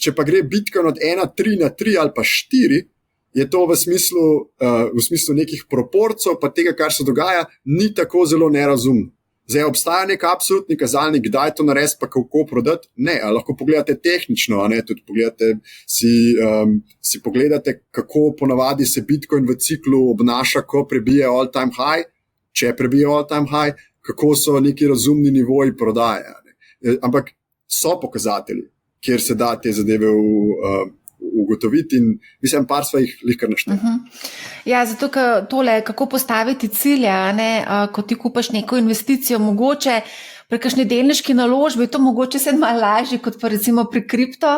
če pa gre Bitcoin od 1,3 na 3 ali pa 4, je to v smislu nekih proporcij, pa tega, kar se dogaja, ni tako zelo nerazumno. Zdaj, obstaja nek absolutni kazalnik, kdaj to narediti, pa kako prodati? Ne, lahko pogledate tehnično, tudi pogledate, si pogledate, kako ponavadi se Bitcoin v ciklu obnaša, ko prebije all-time high, če prebije all-time high, kako so neki razumni nivoji prodaje. Ampak so pokazatelji, kjer se da te zadeve ugotoviti in mislim, par sva jih kar našteli. Ja, zato kako postaviti cilje, ko ti kupaš neko investicijo, mogoče pri kakšni delniški naložbi, to mogoče se malo lažje kot pa recimo pri kripto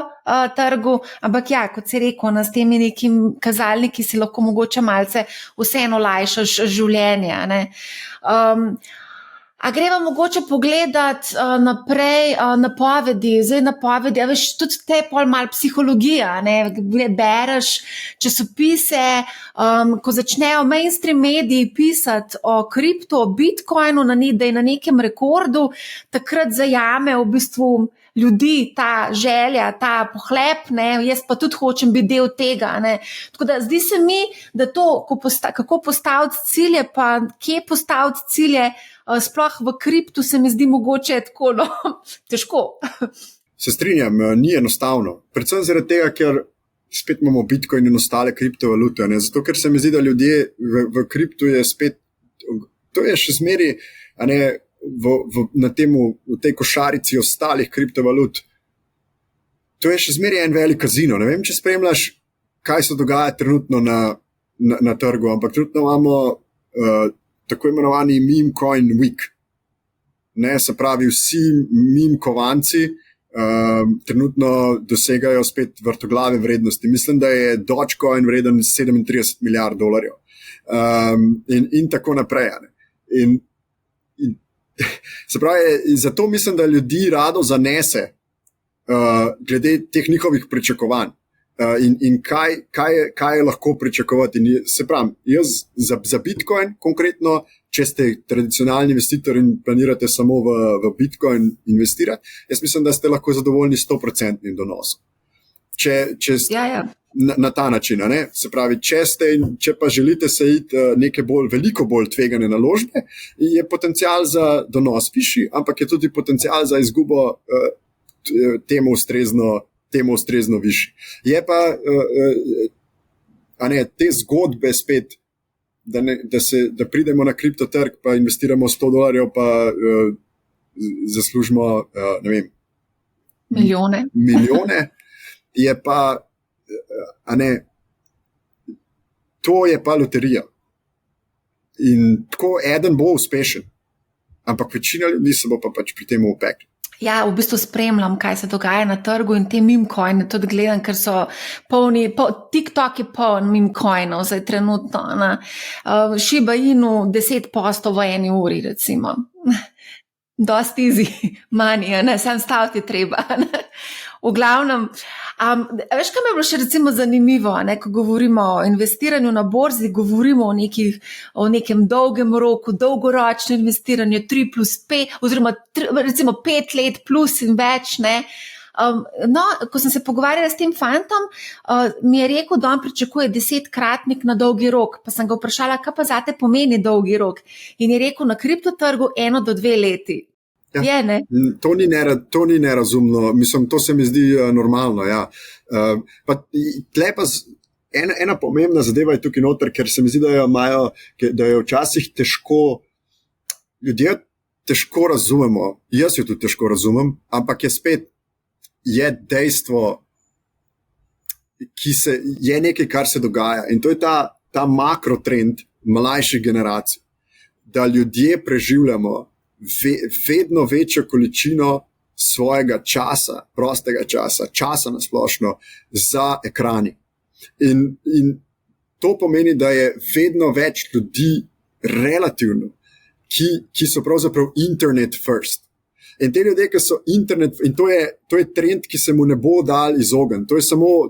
trgu, ampak ja, kot si rekel, s temi nekim kazalniki si lahko mogoče malce vseeno lajšaš življenje. A greva mogoče pogledati naprej napovedi, zdaj napovedi, veš, tudi te pol malo psihologija, bereš časopise, ko začnejo mainstream mediji pisati o kripto, o Bitcoinu, da je na nekem rekordu, takrat zajame v bistvu ljudi ta želja, ta pohlep, jaz pa tudi hočem biti del tega. Tako da zdi se mi, da to, kako postaviti cilje, pa kje postaviti cilje, sploh v kriptu se mi zdi mogoče tako težko. Se strinjam, ni enostavno. Predvsem zaradi tega, ker spet imamo Bitcoin in ostale kriptovalute. Zato, ker se mi zdi, da ljudje v kriptu je spet, to je še zmeri, v tej košarici ostalih kriptovalut, to je še zmeri en velik kazino. Ne vem, če spremljaš, kaj se dogaja trenutno na trgu, ampak trenutno imamo tako imenovani meme coin week. Se pravi, vsi meme kovanci trenutno dosegajo spet vrtoglave vrednosti. Mislim, da je Dogecoin vreden 37 milijard dolarjev. In tako naprej. In se pravi, zato mislim, da ljudi rado zanese glede teh njihovih pričakovanj. In kaj je lahko pričakovati. Se pravi, jaz za Bitcoin konkretno, če ste tradicionalni investitor in planirate samo v Bitcoin investirati, jaz mislim, da ste lahko zadovoljni 100% donosom. Na ta način. Se pravi, če pa želite se iti neke veliko bolj tvegane naložbe, je potencial za donos višji, ampak je tudi potencial za izgubo temu ustrezno višji. Je pa te zgodbe spet da pridemo na kriptotrg, pa investiramo $100, pa zaslužimo, ne vem, milijone, je pa, to je pa loterija. In tako eden bo uspešen, ampak večina ljudi se bo pa pač pri tem upekli. Ja, v bistvu spremljam, kaj se dogaja na trgu in te meme coine tudi gledam, ker so polni, TikTok je poln meme coinov, zdaj trenutno na Shiba Inu 10% v 1 uri, recimo. Dost easy money, ne, sam staviti treba. V glavnem, veš, kaj mi je bilo še recimo zanimivo, ne, ko govorimo o investiranju na borzi, govorimo o nekem dolgem roku, dolgoročnem investiranju 3+5, oziroma recimo 5 let plus in več, ne. No, ko sem se pogovarjala s tem fantom, mi je rekel, da on pričakuje 10-kratnik na dolgi rok, pa sem ga vprašala, kaj pa zate pomeni dolgi rok, in je rekel, na kriptotrgu 1 do 2 leti. Ja. Je, ne? To ni nerazumno, mislim, to se mi zdi normalno. Ja. Pa ena pomembna zadeva je tukaj noter, ker se mi zdi, da je včasih težko, ljudje težko razumemo, jaz jo tudi težko razumem, ampak je dejstvo, je nekaj, kar se dogaja, in to je ta makrotrend mlajših generacij, da ljudje preživljamo vedno večjo količino svojega časa, prostega časa na splošno za ekrani. In to pomeni, da je vedno več ljudi relativno, ki so pravzaprav internet first. In te ljudje, ki so internet, in to je trend, ki se mu ne bo dal izogniti.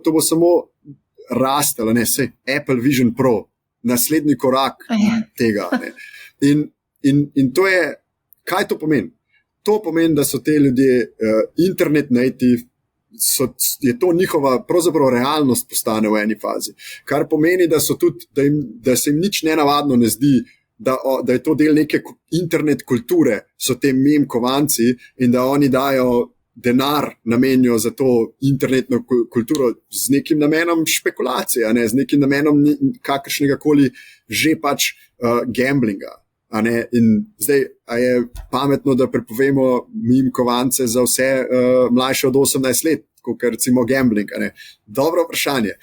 To bo samo rastelo, Apple Vision Pro, naslednji korak tega. Ne. In to je, kaj to pomeni? To pomeni, da so te ljudje internet native, je to njihova pravzaprav realnost postane v eni fazi. Kar pomeni, da se jim nič nenavadno ne zdi, da je to del neke internet kulture, so te meme kovanci in da oni dajo denar, namenijo za to internetno kulturo z nekim namenom špekulacije, z nekim namenom kakršnega koli že pač gamblinga. In zdaj, a je pametno, da prepovemo meme kovance za vse mlajše od 18 let, kot recimo gambling? Dobro vprašanje.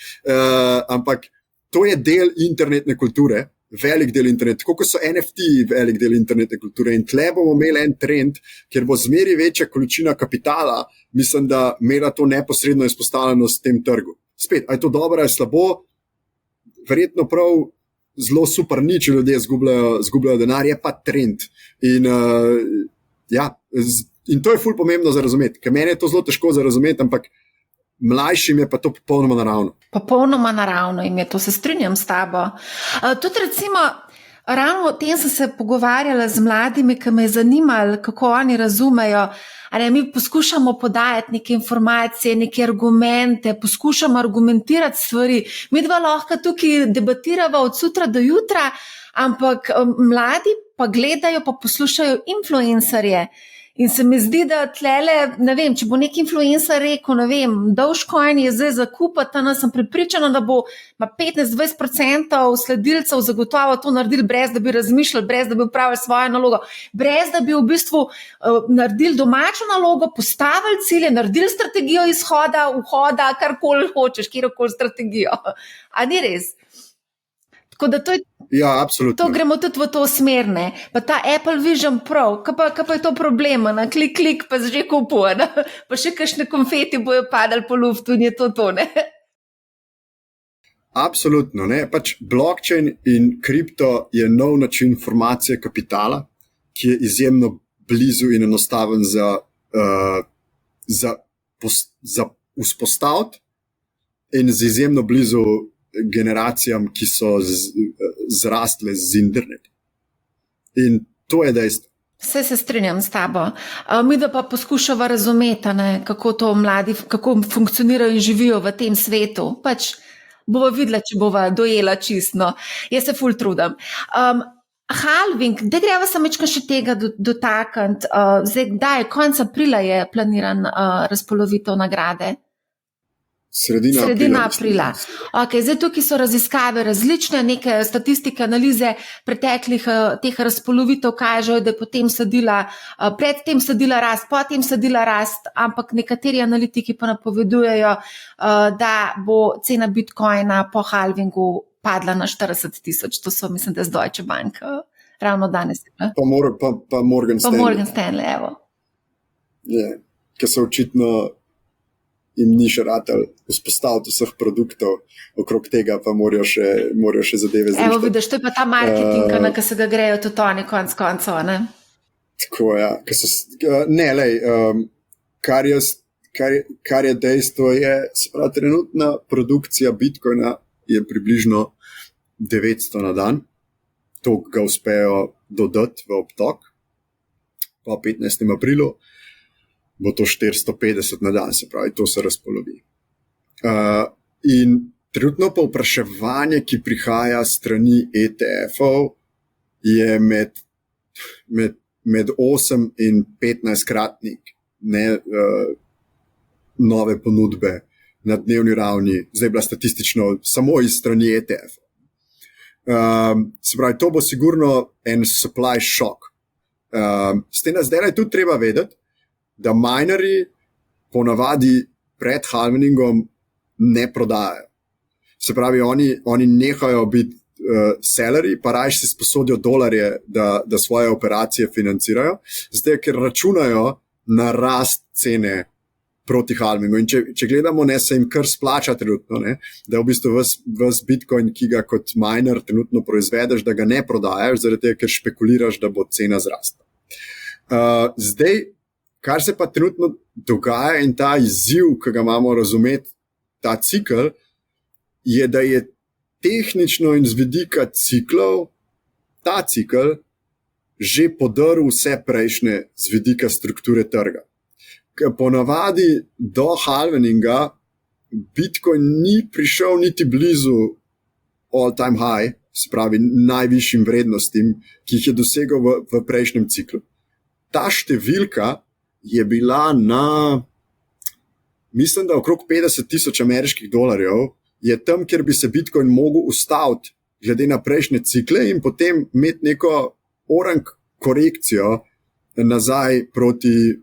Ampak to je del internetne kulture, velik del interneta, tako kot so NFT velik del internetne kulture, in tle bomo imeli en trend, kjer bo zmeri večja količina kapitala, mislim, da imela to neposredno izpostavljenost v tem trgu. Spet, a je to dobro, a je slabo? Verjetno prav zelo super ni, če ljudje zgubljajo denar, je pa trend. In in to je ful pomembno za razumeti, ker meni je to zelo težko za razumeti, ampak mlajšim je pa to popolnoma naravno. Popolnoma naravno jim je to, se strinjam s tabo. Tudi recimo, ravno o tem sem se pogovarjala z mladimi, ki me je zanimalo, kako oni razumejo. Mi poskušamo podajati neke informacije, neke argumente, poskušamo argumentirati stvari. Mi dva lahko tukaj debatiramo od sutra do jutra, ampak mladi pa gledajo, pa poslušajo influencerje. In se mi zdi, da tlele, ne vem, če bo nek influencer rekel, ne vem, Dogecoin je zdaj zakupati, sem prepričana, da bo 15-20% sledilcev zagotovo to naredili, brez da bi razmišljali, brez da bi upravili svojo nalogo, brez da bi v bistvu naredili domačo nalogo, postavili cilje, naredili strategijo izhoda, vhoda, karkoli hočeš, kjerokoli strategijo. A ni res? Tako da to je, ja, absolutno. To gremo tudi v to smer, ne. Pa ta Apple Vision Pro, kaj pa je to problema, na klik, pa že kupuje, ne. Pa še kakšne konfeti bojo padali po luftu in je to, ne. Absolutno, ne. Pač blockchain in kripto je nov način formacije kapitala, ki je izjemno blizu in enostaven za vzpostaviti in z izjemno blizu generacijam, ki so zrastle z internetom. In to je dejstvo. Vse se strinjam s tabo. Mi da pa poskušava razumeti, kako to mladi, kako funkcionirajo in živijo v tem svetu. Pač bova videla, če bova dojela čistno. Jaz se ful trudim. Halving, da greva samo še tega dotakniti. Zdaj, konec aprila je planiran razpolovitev nagrade. Sredina aprila. Okay, zdaj tukaj so raziskave različne, neke statistike, analize preteklih teh razpolovitev kažejo, da je potem predtem sadila rast, potem sadila rast, ampak nekateri analitiki pa napovedujejo, da bo cena Bitcoina po halvingu padla na 40,000. To so, mislim, da z Deutsche Bank ravno danes. Pa Morgan Stanley. Pa Morgan Stanley, evo. Yeah, ker so očitno jim ni še ratal vzpostaviti vseh produktov, okrog tega pa morajo še zadeve zrištati. Evo vidiš, to je pa ta marketing, na ki se ga grejo tudi oni konc koncev, ne? Tako, ja. Kar je dejstvo je, se pravi, trenutna produkcija Bitcoina je približno 900 na dan. To ga uspejo dodati v obtok. Po 15. aprilu bo to 450 na dan, se pravi, to se razpolovi. In trenutno povpraševanje, ki prihaja strani ETF-ov, je med 8 in 15 kratnik nove ponudbe na dnevni ravni, zdaj bila statistično samo iz strani ETF-ov. Se pravi, to bo sigurno en supply shock. S tem zdaj tudi treba vedeti, da minerji ponavadi pred halveningom ne prodajajo. Se pravi, oni nehajo biti sellerji, pa raje si sposodijo dolarje, da svoje operacije financirajo, zdaj, ker računajo na rast cene proti halvingu. In če gledamo, se jim kar splača trenutno, da v bistvu ves Bitcoin, ki ga kot miner trenutno proizvedeš, da ga ne prodajaš, zaradi tega, ker špekuliraš, da bo cena zrasla. Zdaj, kar se pa trenutno dogaja in ta izziv, ki ga imamo razumeti, ta cikl, je, da je tehnično in z vidika ciklov ta cikl že podaril vse prejšnje z vidika strukture trga. Ker ponavadi do halveninga Bitcoin ni prišel niti blizu all-time high, se pravi najvišjim vrednostim, ki jih je dosegel v prejšnjem ciklu. Ta številka je bila mislim, da okrog 50,000 ameriških dolarjev, je tam, kjer bi se Bitcoin mogel ustaviti glede na prejšnje cikle in potem imeti neko orang korekcijo nazaj proti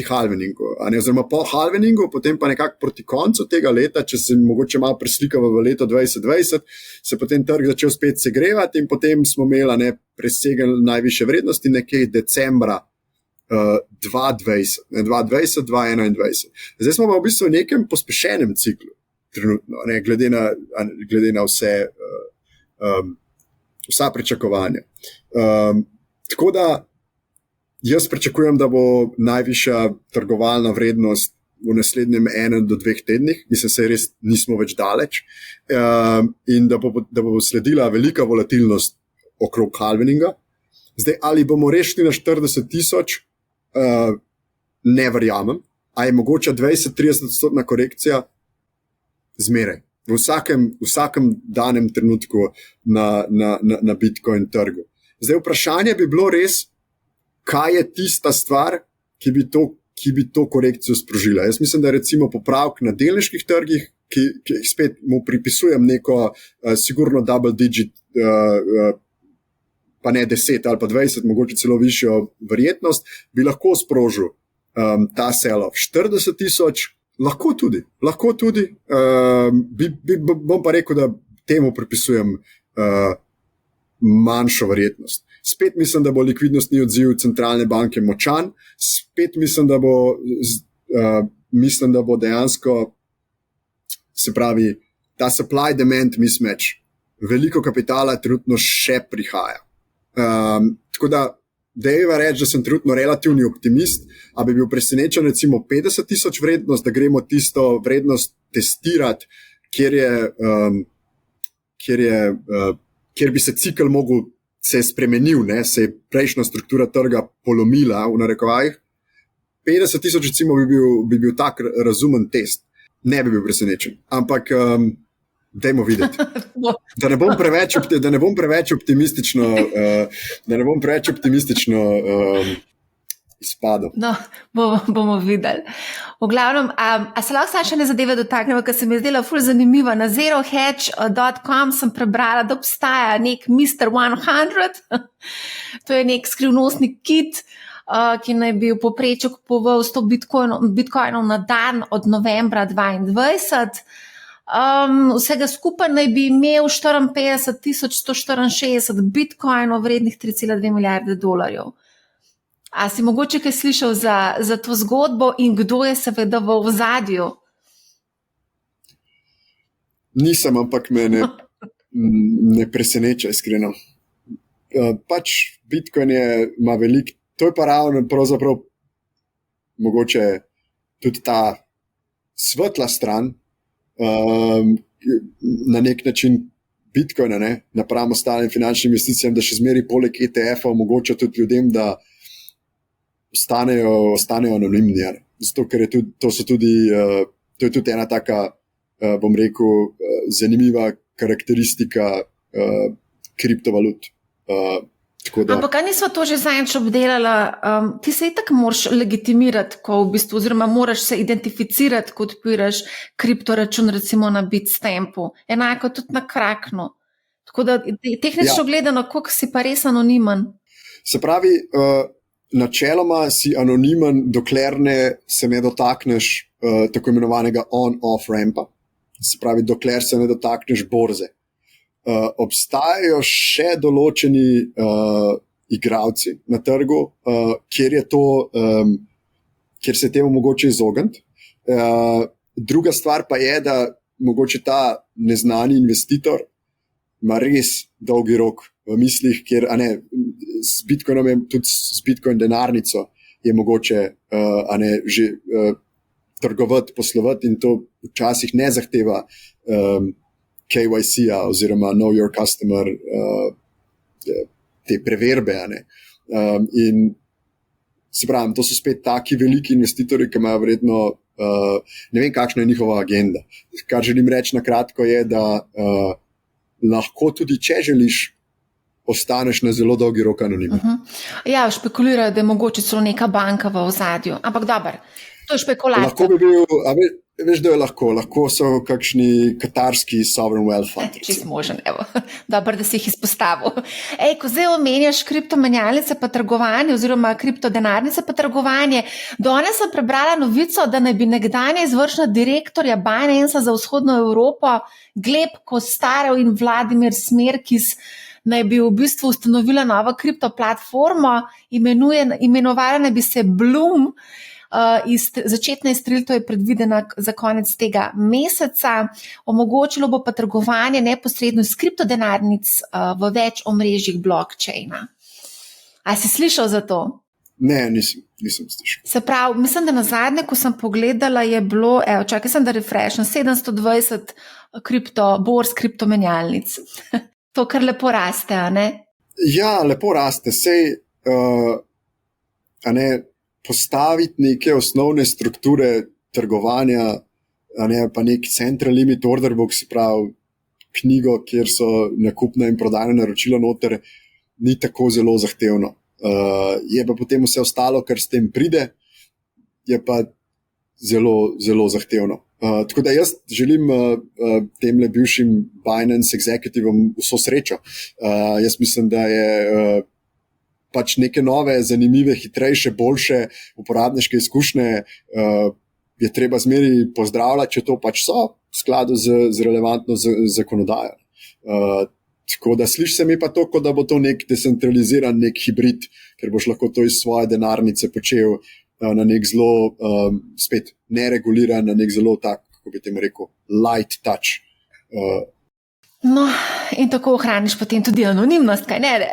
halveningu. Oziroma po halveningu, potem pa nekako proti koncu tega leta, če se mogoče malo preslikava v leto 2020, se potem trg začel spet segrevati in potem smo imeli presegli najvišje vrednosti nekje decembra 2020, 2021. Zdaj smo pa v bistvu v nekem pospešenem ciklu trenutno, glede na vsa pričakovanja. Tako da jaz pričakujem, da bo najvišja trgovalna vrednost v naslednjem 1 do 2 tednih, mislim, se res nismo več daleč, in da bo sledila velika volatilnost okrog halveninga. Zdaj, ali bomo rešili na 40,000, ne verjamem. A je mogoče 20-30% korekcija? Zmeraj. V vsakem danem trenutku na Bitcoin trgu. Zdaj, vprašanje bi bilo res, kaj je tista stvar, ki bi to korekcijo sprožila. Jaz mislim, da recimo popravek na delniških trgih, ki spet mu pripisujem neko sigurno double digit, pa ne 10 ali pa 20, mogoče celo višjo verjetnost, bi lahko sprožil ta sell-off. 40,000, lahko tudi. Bom pa rekel, da temu pripisujem manjšo verjetnost. Spet mislim, da bo likvidnostni odziv centralne banke močan, spet mislim, da bo dejansko, se pravi, ta supply-demand mismatch, veliko kapitala trenutno še prihaja. Tako da, dejva reči, da sem trenutno relativni optimist, a bi bil presenečen recimo 50,000 vrednost, da gremo tisto vrednost testirati, kjer bi se cikl mogel se spremenil, se je prejšnja struktura trga polomila v narekovajih. 50,000 recimo bi bil tak razumen test. Ne bi bil presenečen, ampak dajmo videti. Da ne bom preveč optimistično izpadel. No, bomo videli. V glavnem, a se lahko še ne zadeve dotaknemo, ker se mi je zdela ful zanimiva. Na zerohedge.com sem prebrala, da obstaja nek Mr. 100. To je nek skrivnostni kit, ki naj bi v povprečju kupoval 100 bitcoinov na dan od novembra 2022. Vsega skupaj naj bi imel 54.164 bitcoinov vrednih 3,2 milijarde dolarjev. A si mogoče kaj slišal za to zgodbo in kdo je seveda v ozadju? Nisem, ampak me ne preseneča, iskreno. Pač Bitcoin ima veliko, to je pa ravno pravzaprav mogoče tudi ta svetla stran, na nek način Bitcoina, napram ostalim finančnim investicijam, da še zmeri poleg ETF-a omogoča tudi ljudem, da ostanejo anonimni. Zato, ker to je tudi ena taka, bom rekel, zanimiva karakteristika kriptovalut. Ampak kaj nismo to že zadnjič obdelala? Ti se itak moraš legitimirati, oziroma moraš se identificirati, ko odpiraš kriptoračun, recimo na Bitstampu. Enako tudi na Kraknu. Tako da tehnično gledano, koliko si pa res anonimen? Se pravi, načeloma si anonimen, dokler se ne dotakneš tako imenovanega on-off rampa. Se pravi, dokler se ne dotakneš borze. Obstajajo še določeni igralci na trgu, kjer se temu mogoče izogniti. Druga stvar pa je, da mogoče ta neznani investitor ima res dolgi rok v mislih, ker s Bitcoinom je tudi s Bitcoin denarnico je mogoče že trgovati, poslovati in to včasih ne zahteva KYC-a oziroma Know Your Customer, te preverbe. In se pravim, to so spet taki veliki investitorji, ki imajo vredno, ne vem, kakšna je njihova agenda. Kar želim reči na kratko je, da lahko tudi, če želiš, ostaneš na zelo dolgi rok anonimen. Ja, špekulirajo, da je mogoče celo neka banka v ozadju. Ampak dober, to je špekulacija. Lahko bi bil, veš, da je lahko so kakšni katarski sovereign wealth fund. Čist možen, evo. Dobar, da si jih izpostavil. Ko zdaj omenjaš kriptomenjalnice pa trgovanje oziroma kriptodenarnice pa trgovanje, danes sem prebrala novico, da naj bi nekdanja izvršna direktorja Binance za vzhodno Evropo Gleb Kostarev in Vladimir Smerkis naj bi v bistvu ustanovila novo kriptoplatformo, imenovala naj bi se Bloom. Začetna izstrelitev je predvidena za konec tega meseca. Omogočilo bo pa trgovanje neposredno iz kriptodenarnic v več omrežjih blockchaina. A si slišal za to? Ne, nisem slišal. Se pravi, mislim, da na zadnje, ko sem pogledala, je bilo, čakaj sem da refresham, 720 borz kriptomenjalnic. To kar lepo raste, a ne? Ja, lepo raste. Sej, postaviti neke osnovne strukture trgovanja, pa nek central limit order book, se pravi knjigo, kjer so nakupna in prodajna naročila noter, ni tako zelo zahtevno. Je pa potem vse ostalo, kar s tem pride, je pa zelo, zelo zahtevno. Tako da jaz želim temle bivšim Binance executivom vso srečo. Jaz mislim, da je pač neke nove, zanimive, hitrejše, boljše uporabniške izkušnje je treba zmeri pozdravljati, če to pač so v skladu z relevantno zakonodajo. Tako da sliši se mi pa to, kot da bo to nek decentraliziran, nek hibrid, ker boš lahko to iz svoje denarnice počel na nek zelo, spet nereguliran, na nek zelo tak, kako bi temu rekel, light touch. No, in tako ohraniš potem tudi anonimnost, kaj ne?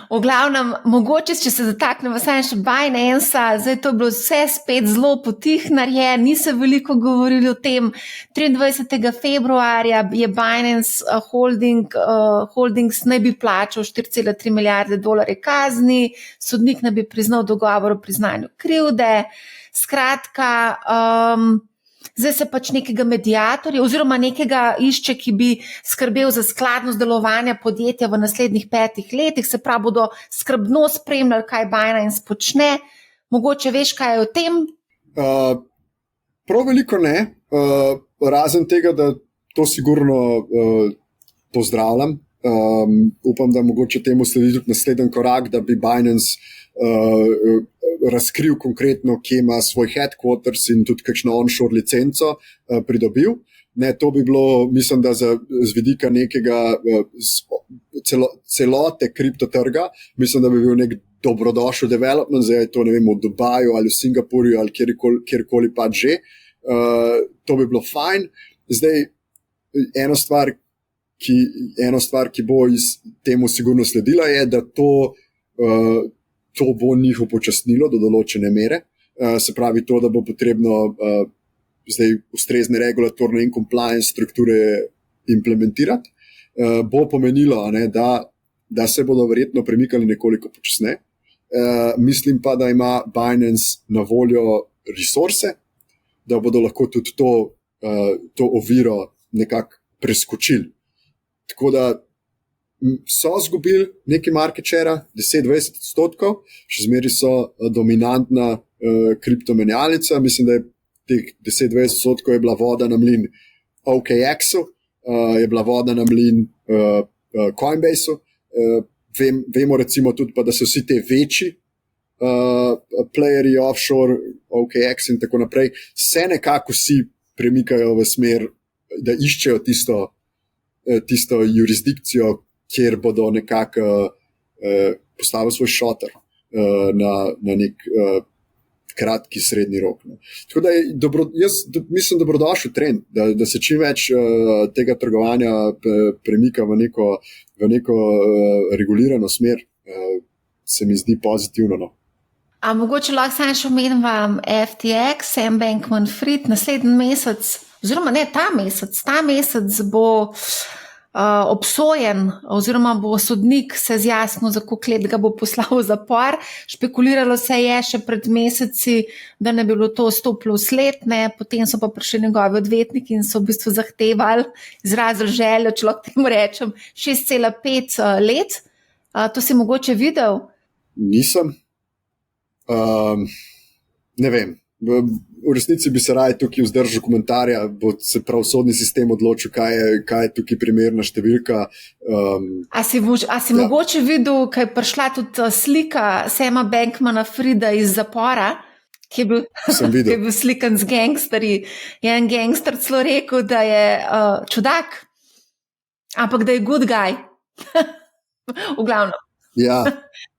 V glavnem, mogoče, če se zataknemo še Binance-a, zdaj to je bilo vse spet zelo potihnarje, ni se veliko govorili o tem. 23. februarja je Binance Holdings naj bi plačal 4,3 milijarde dolarjev kazni, sodnik naj bi priznal dogovor o priznanju krivde. Skratka, Zdaj se pač nekega mediatorja oziroma nekega išče, ki bi skrbel za skladnost delovanja podjetja v naslednjih 5 letih, se pravi, bodo skrbno spremljali, kaj Binance počne. Mogoče veš, kaj je o tem? Prav veliko ne, razen tega, da to sigurno pozdravljam. Upam, da mogoče temu sledi tudi naslednji korak, da bi Binance razkril konkretno, kje ima svoj headquarters in tudi kakšno onshore licenco pridobil. Ne, to bi bilo, mislim, da z vidika nekega celote kriptotrga, mislim, da bi bil nek dobrodošel development, zdaj je to, ne vem, v Dubaju ali v Singapurju ali kjerkoli pa že. To bi bilo fajn. Zdaj, eno stvar, ki bo iz temu sigurno sledila, je, da to bo njih upočasnilo do določene mere. Se pravi to, da bo potrebno zdaj ustrezne regulatorne in compliance strukture implementirati, bo pomenilo, da se bodo verjetno premikali nekoliko počasneje. Mislim pa, da ima Binance na voljo resurse, da bodo lahko tudi to oviro nekako preskočili. Tako da so izgubili nekaj market share, 10-20%, še zmeraj so dominantna kriptomenjalnica. Mislim, da je teh 10-20% je bila voda na mlin OKX-u, je bila voda na mlin Coinbase-u. Vemo recimo tudi, pa, da so vsi te večji playerji offshore, OKX in tako naprej, se nekako vsi premikajo v smer, da iščejo tisto jurisdikcijo, kjer bodo nekako postavili svoj šotor na nek kratki, srednji rok. Tako da jaz mislim, dobrodošel trend, da se čim več tega trgovanja premika v neko regulirano smer, se mi zdi pozitivno. No. A mogoče lahko samo še omenim FTX, Sam Bankman-Fried, naslednji mesec, oziroma ne ta mesec bo obsojen, oziroma bo sodnik se zjasnil, za koliko let ga bo poslal v zapor. Špekuliralo se je še pred meseci, da ne bi bilo to 100+ let, potem so pa prišli njegovi odvetniki in so v bistvu zahtevali, izrazili željo, če lahko temu rečem, 6,5 let. To si mogoče videl? Nisem. Ne vem. V resnici bi se raje tukaj vzdržal komentarja, bo se pravosodni sistem odločil, kaj je tukaj primerna številka. A si mogoče videl, kaj je prišla tudi slika Sama Bankmana-Frieda iz zapora, ki je bil slikan z gangsterji. Je en gangster celo rekel, da je čudak, ampak da je good guy. V glavnem. Ja.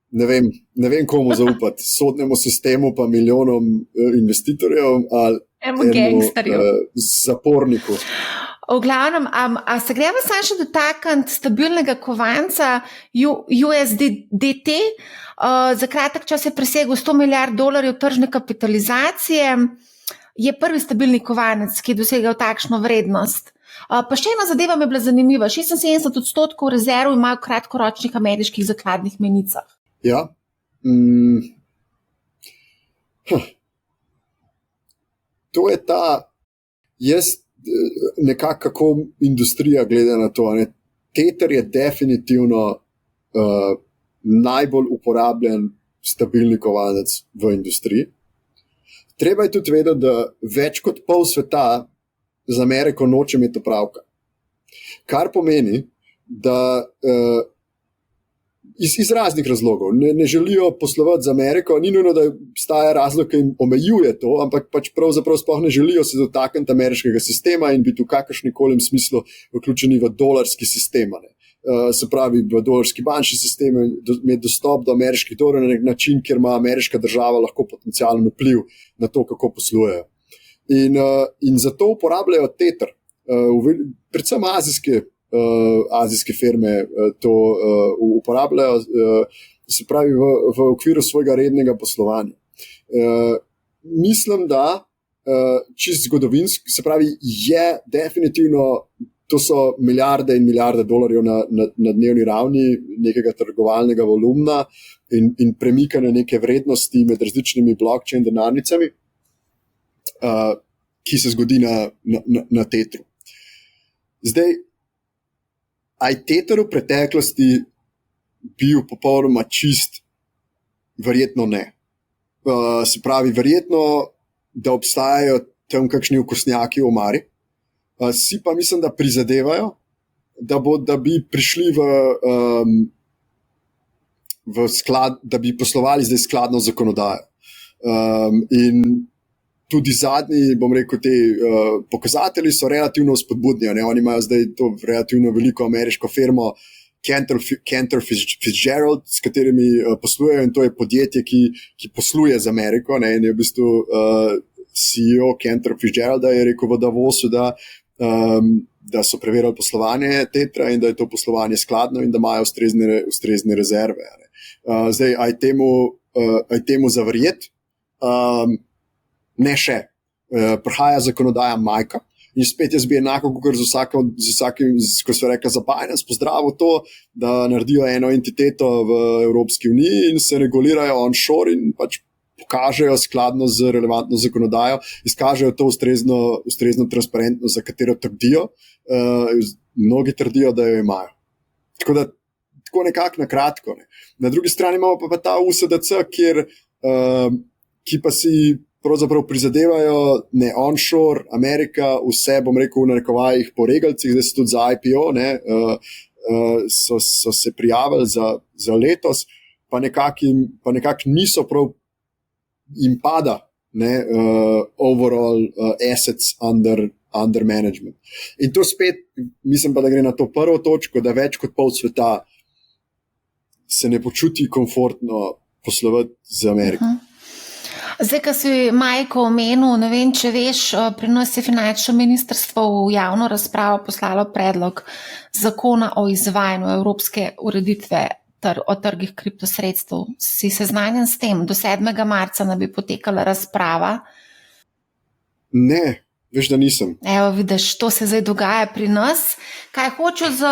Ne vem, komu zaupati. Sodnemu sistemu, pa milijonom investitorjev ali zaporniku. V glavnem, a se gremo samo še dotakniti stabilnega kovanca USDT. Za kratek čas je presegel $100 milijard tržne kapitalizacije. Je prvi stabilni kovanec, ki je dosegal takšno vrednost. Pa še ena zadeva mi je bila zanimiva. 76% rezerv imajo v kratkoročnih ameriških zakladnih menicah. Ja. To je jaz nekako kako industrija gleda na to. Tether je definitivno najbolj uporabljen stabilni kovanec v industriji. Treba je tudi vedeti, da več kot pol sveta z Ameriko noče imeti opravka. Kar pomeni, da iz raznih razlogov. Ne želijo poslovati z Ameriko, ni nujno, da obstaja razlog, ki jim omejuje to, ampak pač pravzaprav sploh ne želijo se dotakniti ameriškega sistema in biti v kakršnikolem smislu vključeni v dolarski sistem. Se pravi, v dolarski bančni sistem imeti dostop do ameriških dolarjev na nek način, kjer ima ameriška država lahko potencialen vpliv na to, kako poslujejo. In zato uporabljajo Tether, predvsem azijske firme to uporabljajo, se pravi v okviru svojega rednega poslovanja. Mislim, da čist zgodovinski, se pravi, je definitivno, to so milijarde in milijarde dolarjev na dnevni ravni nekega trgovalnega volumna in premikanja neke vrednosti med različnimi blockchain denarnicami, ki se zgodi na tetru. Zdaj, a je teter v preteklosti bil popolnoma čist? Verjetno ne. Se pravi, verjetno, da obstajajo tam kakšni okostnjaki v omari. Si pa mislim, da prizadevajo, da bi prišli v sklad, da bi poslovali zdaj skladno zakonodajo. In tudi zadnji, bom rekel, te pokazatelji so relativno spodbudni. Oni imajo zdaj to relativno veliko ameriško firmo Cantor Fitzgerald, s katerimi poslujejo, in to je podjetje, ki posluje z Ameriko. In je v bistvu CEO Cantor Fitzgerald je rekel v Davosu, da so preverili poslovanje tetra in da je to poslovanje skladno in da imajo ustrezne rezerve. Zdaj, aj temu zaverjeti? Ne še. Prihaja zakonodaja Majka in spet jaz bi enako kot z vsakim, ko so rekli za Binance, pozdravil to, da naredijo eno entiteto v Evropski uniji in se regulirajo onshore in pač pokažejo skladno z relevantno zakonodajo, izkažejo to ustrezno transparentnost, za katero trdijo. Mnogi trdijo, da jo imajo. Tako nekako na kratko. Ne. Na drugi strani imamo pa ta USDC, ki pa si pravzaprav prizadevajo, ne, onshore, Amerika, vse, bom rekel, v narekovajih po regalcih, zdaj so tudi za IPO, ne, so se prijavili za letos, pa nekako niso prav, jim pada, ne, overall assets under management. In to spet, mislim pa, da gre na to prvo točko, da več kot pol sveta se ne počuti komfortno poslovati z Ameriko. Zdaj, ko si Majko omenil, ne vem, če veš, pri nas je finančno ministrstvo v javno razpravo poslalo predlog zakona o izvajanju evropske ureditve o trgih kriptosredstev. Si seznanjen s tem? Do 7. marca naj bi potekala razprava. Ne, veš, da nisem. Evo, vidiš, to se zdaj dogaja pri nas. Kaj hoče z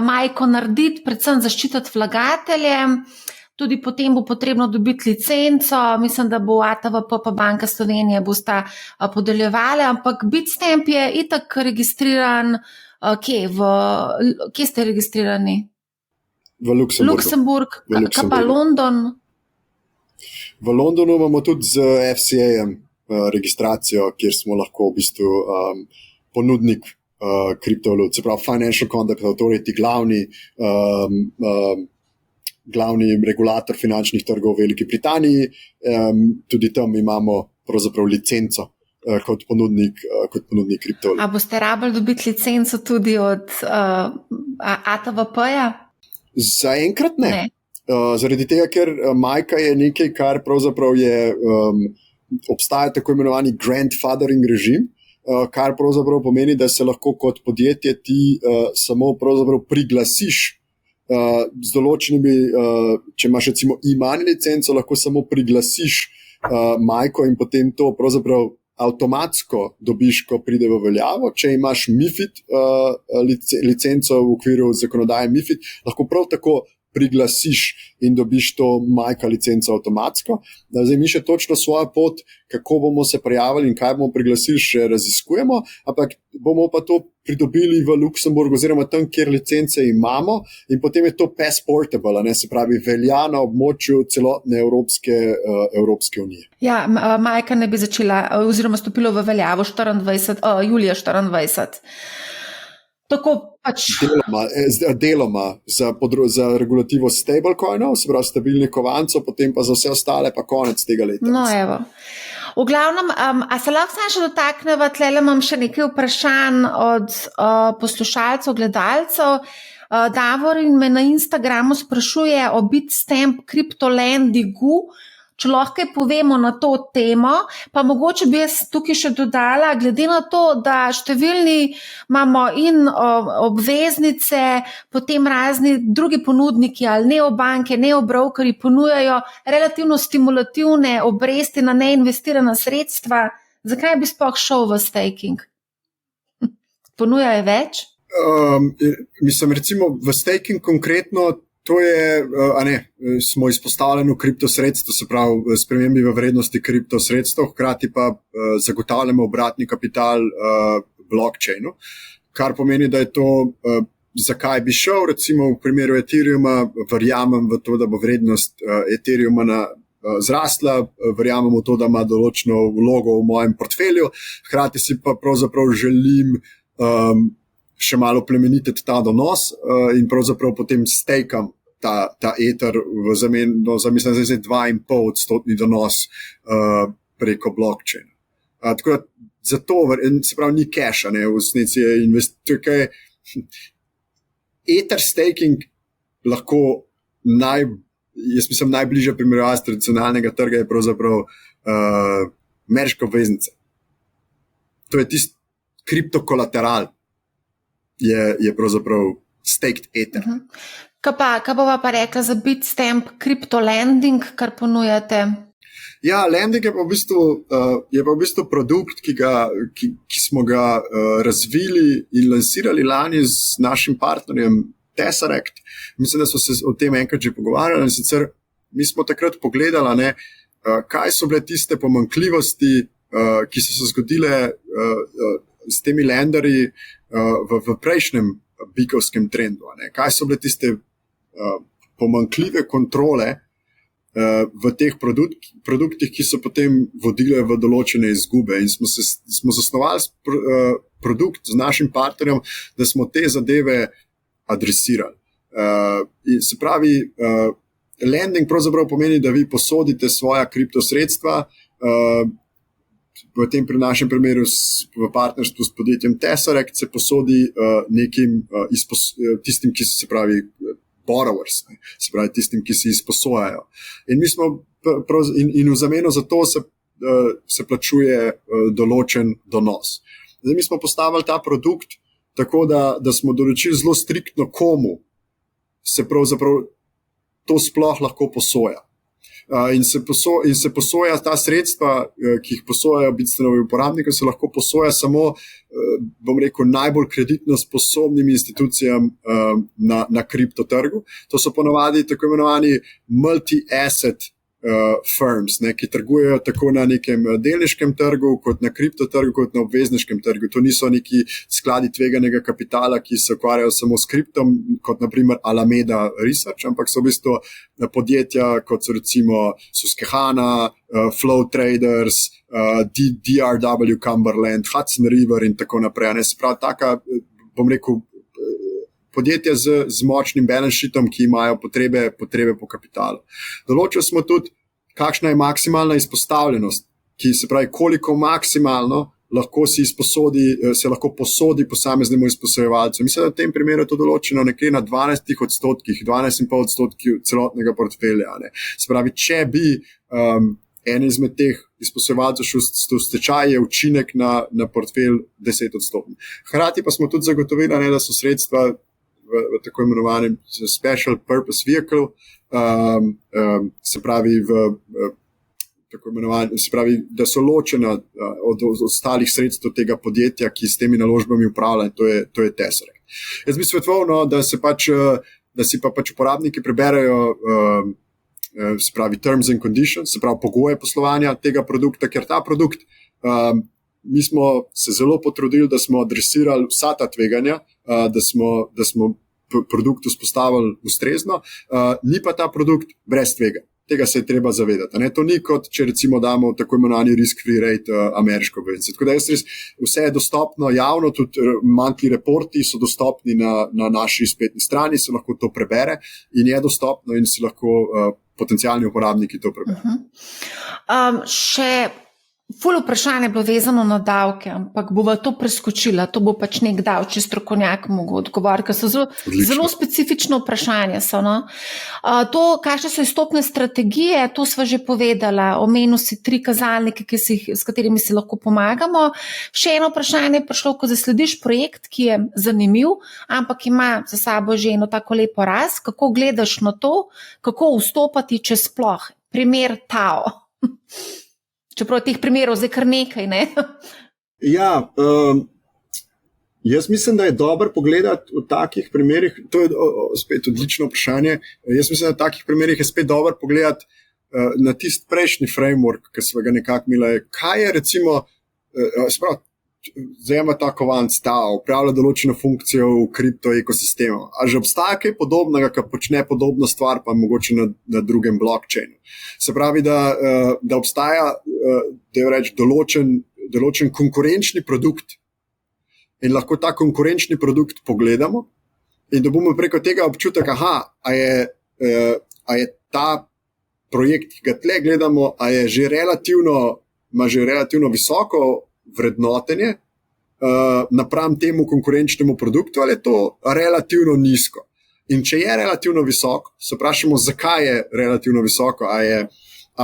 Majko narediti? Predvsem zaščititi vlagatelje. Tudi potem bo potrebno dobiti licenco. Mislim, da bo ATVP pa Banka Slovenije bosta podeljevali, ampak Bitstamp je itak registriran. Kje ste registrirani? V Luksemburg. Kaj pa London? V Londonu imamo tudi z FCA-jem registracijo, kjer smo lahko v bistvu ponudnik kriptovalut, se pravi Financial Conduct Authority, glavni regulator finančnih trgov v Veliki Britaniji. Tudi tam imamo pravzaprav licenco kot ponudnik kriptovalut. A boste rabili dobiti licenco tudi od ATVP-ja? Zaenkrat ne. Zaradi tega, ker Majka je nekaj, kar pravzaprav obstaja tako imenovani grandfathering režim, kar pravzaprav pomeni, da se lahko kot podjetje ti samo pravzaprav priglasiš z določenimi, če imaš recimo e-money licenco, lahko samo priglasiš Majko in potem to pravzaprav avtomatsko dobiš, ko pride v veljavo. Če imaš MiFID licenco v okviru zakonodaje MiFID, lahko prav tako priglasiš in dobiš to Majka licenco avtomatsko. Zdaj mi še točno svojo pot, kako bomo se prijavili in kaj bomo priglasili, še raziskujemo, ampak bomo pa to pridobili v Luksemburgu oziroma tam, kjer licence imamo, in potem je to passportable, se pravi velja na območju celotne Evropske unije. Ja, Majka ne bi začela oziroma stopilo v veljavo julija 24. Tako pač. Deloma za regulativo stablecoinov, se pravi stabilnih kovancov, potem pa za vse ostale pa konec tega leta. No, evo. V glavnem, a se lahko še dotakneva, tlele imam še nekaj vprašanj od poslušalcev, gledalcev. Davorin me na Instagramu sprašuje o Bitstamp kriptolandingu, če lahko povemo na to temo, pa mogoče bi jaz tukaj še dodala, glede na to, da številni imamo in obveznice, potem razni drugi ponudniki ali neobanke, neobrokeri ponujajo relativno stimulativne obresti na neinvestirana sredstva. Zakaj bi sploh šel v staking? Ponujajo več? Mislim, recimo v staking konkretno To je, smo izpostavljeni v kriptosredstvu, se pravi spremembi v vrednosti kriptosredstev, hkrati pa zagotavljamo obratni kapital blockchainu, kar pomeni, da je to, zakaj bi šel, recimo v primeru Ethereuma, verjamem v to, da bo vrednost Ethereuma zrasla, verjamem v to, da ima določeno vlogo v mojem portfelju, hkrati si pa pravzaprav želim še malo plemenititi ta donos in pravzaprav potem stakam ta Ether v zameno za, mislim, 2,5% donos preko blockchaina. Tako da zato, se pravi, ni cache, v resnici je investicija. Ether staking lahko jaz mislim, najbližja primerjava tradicionalnega trga je pravzaprav ameriška obveznica. To je tisti kriptokolateral. Je pravzaprav staked Ether. Kaj bova pa rekla za Bitstamp CryptoLending, kar ponujate? Ja, Lending je pa v bistvu produkt, ki smo ga razvili in lansirali lani z našim partnerjem Tesseract. Mislim, da smo se o tem enkrat že pogovarjali, in sicer mi smo takrat pogledali, kaj so bile tiste pomanjkljivosti, ki so se zgodile s temi lenderji v prejšnjem bikovskem trendu. Kaj so bile tiste pomanjkljive kontrole v teh produktih, ki so potem vodile v določene izgube. In smo zasnovali produkt z našim partnerjem, da smo te zadeve adresirali. Se pravi, lending pravzaprav pomeni, da vi posodite svoja kriptosredstva, v tem pri našem primeru v partnerstvu s podjetjem Tesseract se posodi nekim tistim, ki se pravi borrowers, se pravi tistim, ki si izposojajo. In mi smo in v zameno za to se plačuje določen donos. Zdaj mi smo postavili ta produkt tako, da smo določili zelo striktno, komu se pravzaprav to sploh lahko posoja. In se posoja ta sredstva, ki jih posojajo Bitstanovi uporabniki, se lahko posoja samo, bom rekel, najbolj kreditno sposobnim institucijam na kriptotrgu. To so ponavadi tako imenovani multi-asset firms, ki trgujejo tako na nekem delniškem trgu, kot na kriptotrgu, kot na obvezniškem trgu. To niso neki skladi tveganega kapitala, ki se ukvarjajo samo s kriptom, kot naprimer Alameda Research, ampak so v bistvu podjetja, kot so recimo Susquehanna, Flow Traders, DRW Cumberland, Hudson River in tako naprej. Se pravi, taka, bom rekel, podjetja z močnim balance sheetom, ki imajo potrebe po kapitalu. Določili smo tudi, kakšna je maksimalna izpostavljenost, ki se pravi, koliko maksimalno lahko se lahko posodi posameznemu izposojevalcu. Mislim, da v tem primeru je to določeno nekje na 12%, 12,5% celotnega portfelja. Se pravi, če bi en izmed teh izposojevalcev šel v stečaj, je učinek na portfelj 10%. Hkrati pa smo tudi zagotovili, da so sredstva v tako imenovanem special purpose vehicle, se pravi, da so ločena od ostalih sredstev tega podjetja, ki s temi naložbami upravlja, to je Tesseract. Jaz bi svetoval, da si pač uporabniki preberejo se pravi terms and conditions, se pravi pogoje poslovanja tega produkta, ker ta produkt mi smo se zelo potrudili, da smo adresirali vsa ta tveganja, da smo produkt vzpostavili ustrezno, ni pa ta produkt brez tvega. Tega se je treba zavedati. To ni kot, če recimo damo tako imenovani risk-free rate ameriško obveznico. Tako da vse je dostopno javno, tudi monthly reporti so dostopni na naši spletni strani, se lahko to prebere in je dostopno in si lahko potencialni uporabniki to prebere. Še ful vprašanje je bilo vezano na davke, ampak bova to preskočila, to bo pač nek davčni strokovnjak mogel odgovoriti, ker so zelo specifično vprašanje. To, kakšne so izstopne strategije, to sva že povedala, omenil si 3 kazalnike, s katerimi si lahko pomagamo. Še eno vprašanje je prišlo, ko zaslediš projekt, ki je zanimiv, ampak ima za sabo že eno tako lepo rast, kako gledaš na to, kako vstopati, če sploh. Primer Tao. Čeprav teh primerov zdaj kar nekaj, ne? Ja, Jaz mislim, da je dobro pogledati v takih primerih, to je spet odlično vprašanje, jaz mislim, da v takih primerih je spet dobro pogledati na tisti prejšnji framework, ki smo ga nekako imeli, kaj je recimo, zajema ta kovanc, ta upravlja določeno funkcijo v kriptoekosistemu. A že obstaja kaj podobnega, ki počne podobno stvar, pa mogoče na drugem blockchainu. Se pravi, da obstaja določen konkurenčni produkt in lahko ta konkurenčni produkt pogledamo in da bomo preko tega občutek, a je ta projekt, ki ga tle gledamo, a je ima že relativno visoko vrednotenje napram temu konkurenčnemu produktu, ali je to relativno nizko. In če je relativno visoko, se vprašamo, zakaj je relativno visoko, a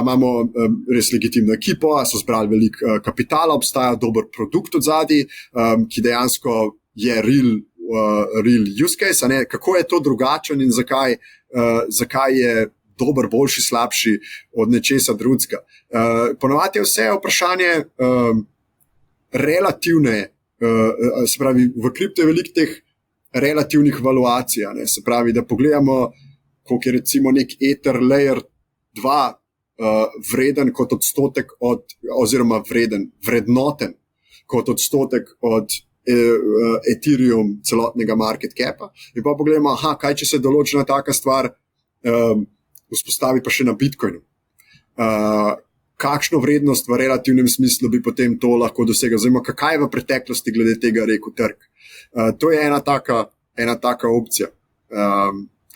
imamo res legitimno ekipo, a so zbrali veliko kapitala, obstaja dober produkt od zadaj, ki dejansko je real use case, a ne? Kako je to drugačen in zakaj je dober, boljši, slabši od nečesa drugega. Ponovadi je vse vprašanje relativne, se pravi, v kripto je veliko teh relativnih valuacij, ne? Se pravi, da pogledamo, koliko je recimo nek Ether Layer 2 vreden kot odstotek oziroma vrednoten kot odstotek od Ethereum celotnega market capa in pa pogledamo, kaj če se določena taka stvar vzpostavi pa še na Bitcoinu. Kakšno vrednost v relativnem smislu bi potem to lahko dosegel? Oziroma, kaj je v preteklosti glede tega rekel trg? To je ena taka opcija,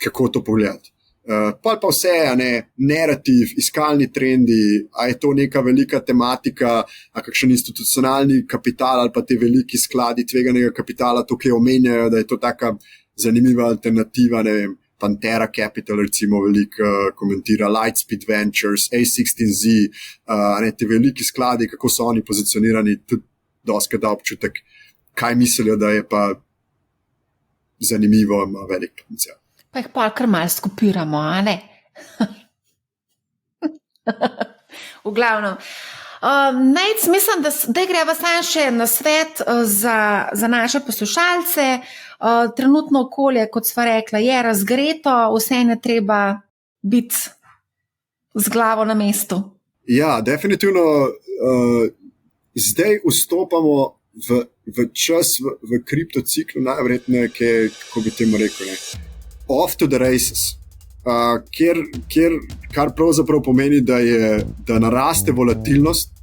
kako to pogledati. Pa vse, narativ, iskalni trendi, a je to neka velika tematika, a kakšen institucionalni kapital ali pa te veliki skladi tveganega kapitala tukaj omenjajo, da je to taka zanimiva alternativa, ne vem, Pantera Capital recimo veliko komentira, Lightspeed Ventures, A16Z, te veliki skladi, kako so oni pozicionirani, tudi doskrat da občutek, kaj mislijo, da je pa zanimivo, ima velik potencial. Pa jih pa kar malo skopiramo, a ne? V glavnem. Najc, mislim, da greva samo še na svet za naše poslušalce. Trenutno okolje, kot sva rekla, je razgreto, vse ne treba biti z glavo na mestu. Ja, definitivno zdaj vstopamo v čas v kriptociklu, najverjetneje, kako bi temu rekel, off to the races, kar pravzaprav pomeni, da naraste volatilnost,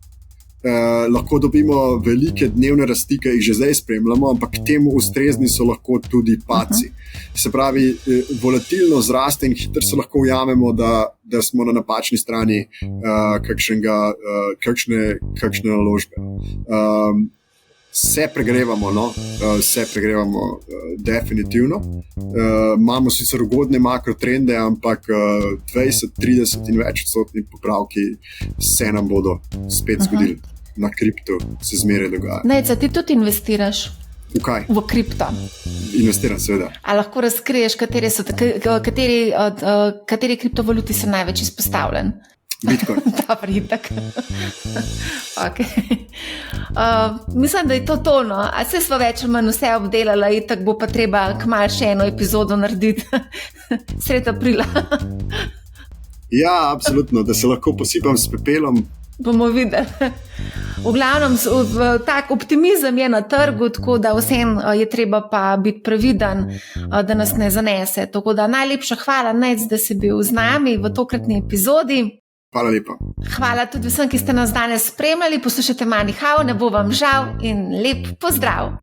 lahko dobimo velike dnevne rasti, ki jih že zdaj spremljamo, ampak k temu ustrezni so lahko tudi padci. Se pravi, volatilnost zraste in hitro se lahko ujamemo, da smo na napačni strani kakšne naložbe. Se pregrevamo, definitivno. Imamo sicer ugodne makrotrende, ampak 20, 30 in več odstotni popravki se nam bodo spet zgodili. Na kripto se zmeraj dogaja. Nejca, ti tudi investiraš? V kaj? V kripto. Investiram, seveda. A lahko razkriješ, kateri kriptovaluti so največ izpostavljeni? Bitcoin. Dobar, itak. Okay. Mislim, da je to tono. A se smo več ali manj vse obdelala, itak bo pa treba kmalu še eno epizodo narediti sredi aprila. Ja, absolutno, da se lahko posipam s pepelom. Bomo videli. V glavnem, tak optimizem je na trgu, tako da vsem je treba pa biti previden, da nas ne zanese. Tako da najlepša hvala, Nejc, da si bil z nami v tokratni epizodi. Hvala lepa. Hvala tudi vsem, ki ste nas danes spremljali. Poslušajte Money How, ne bo vam žal in lep pozdrav.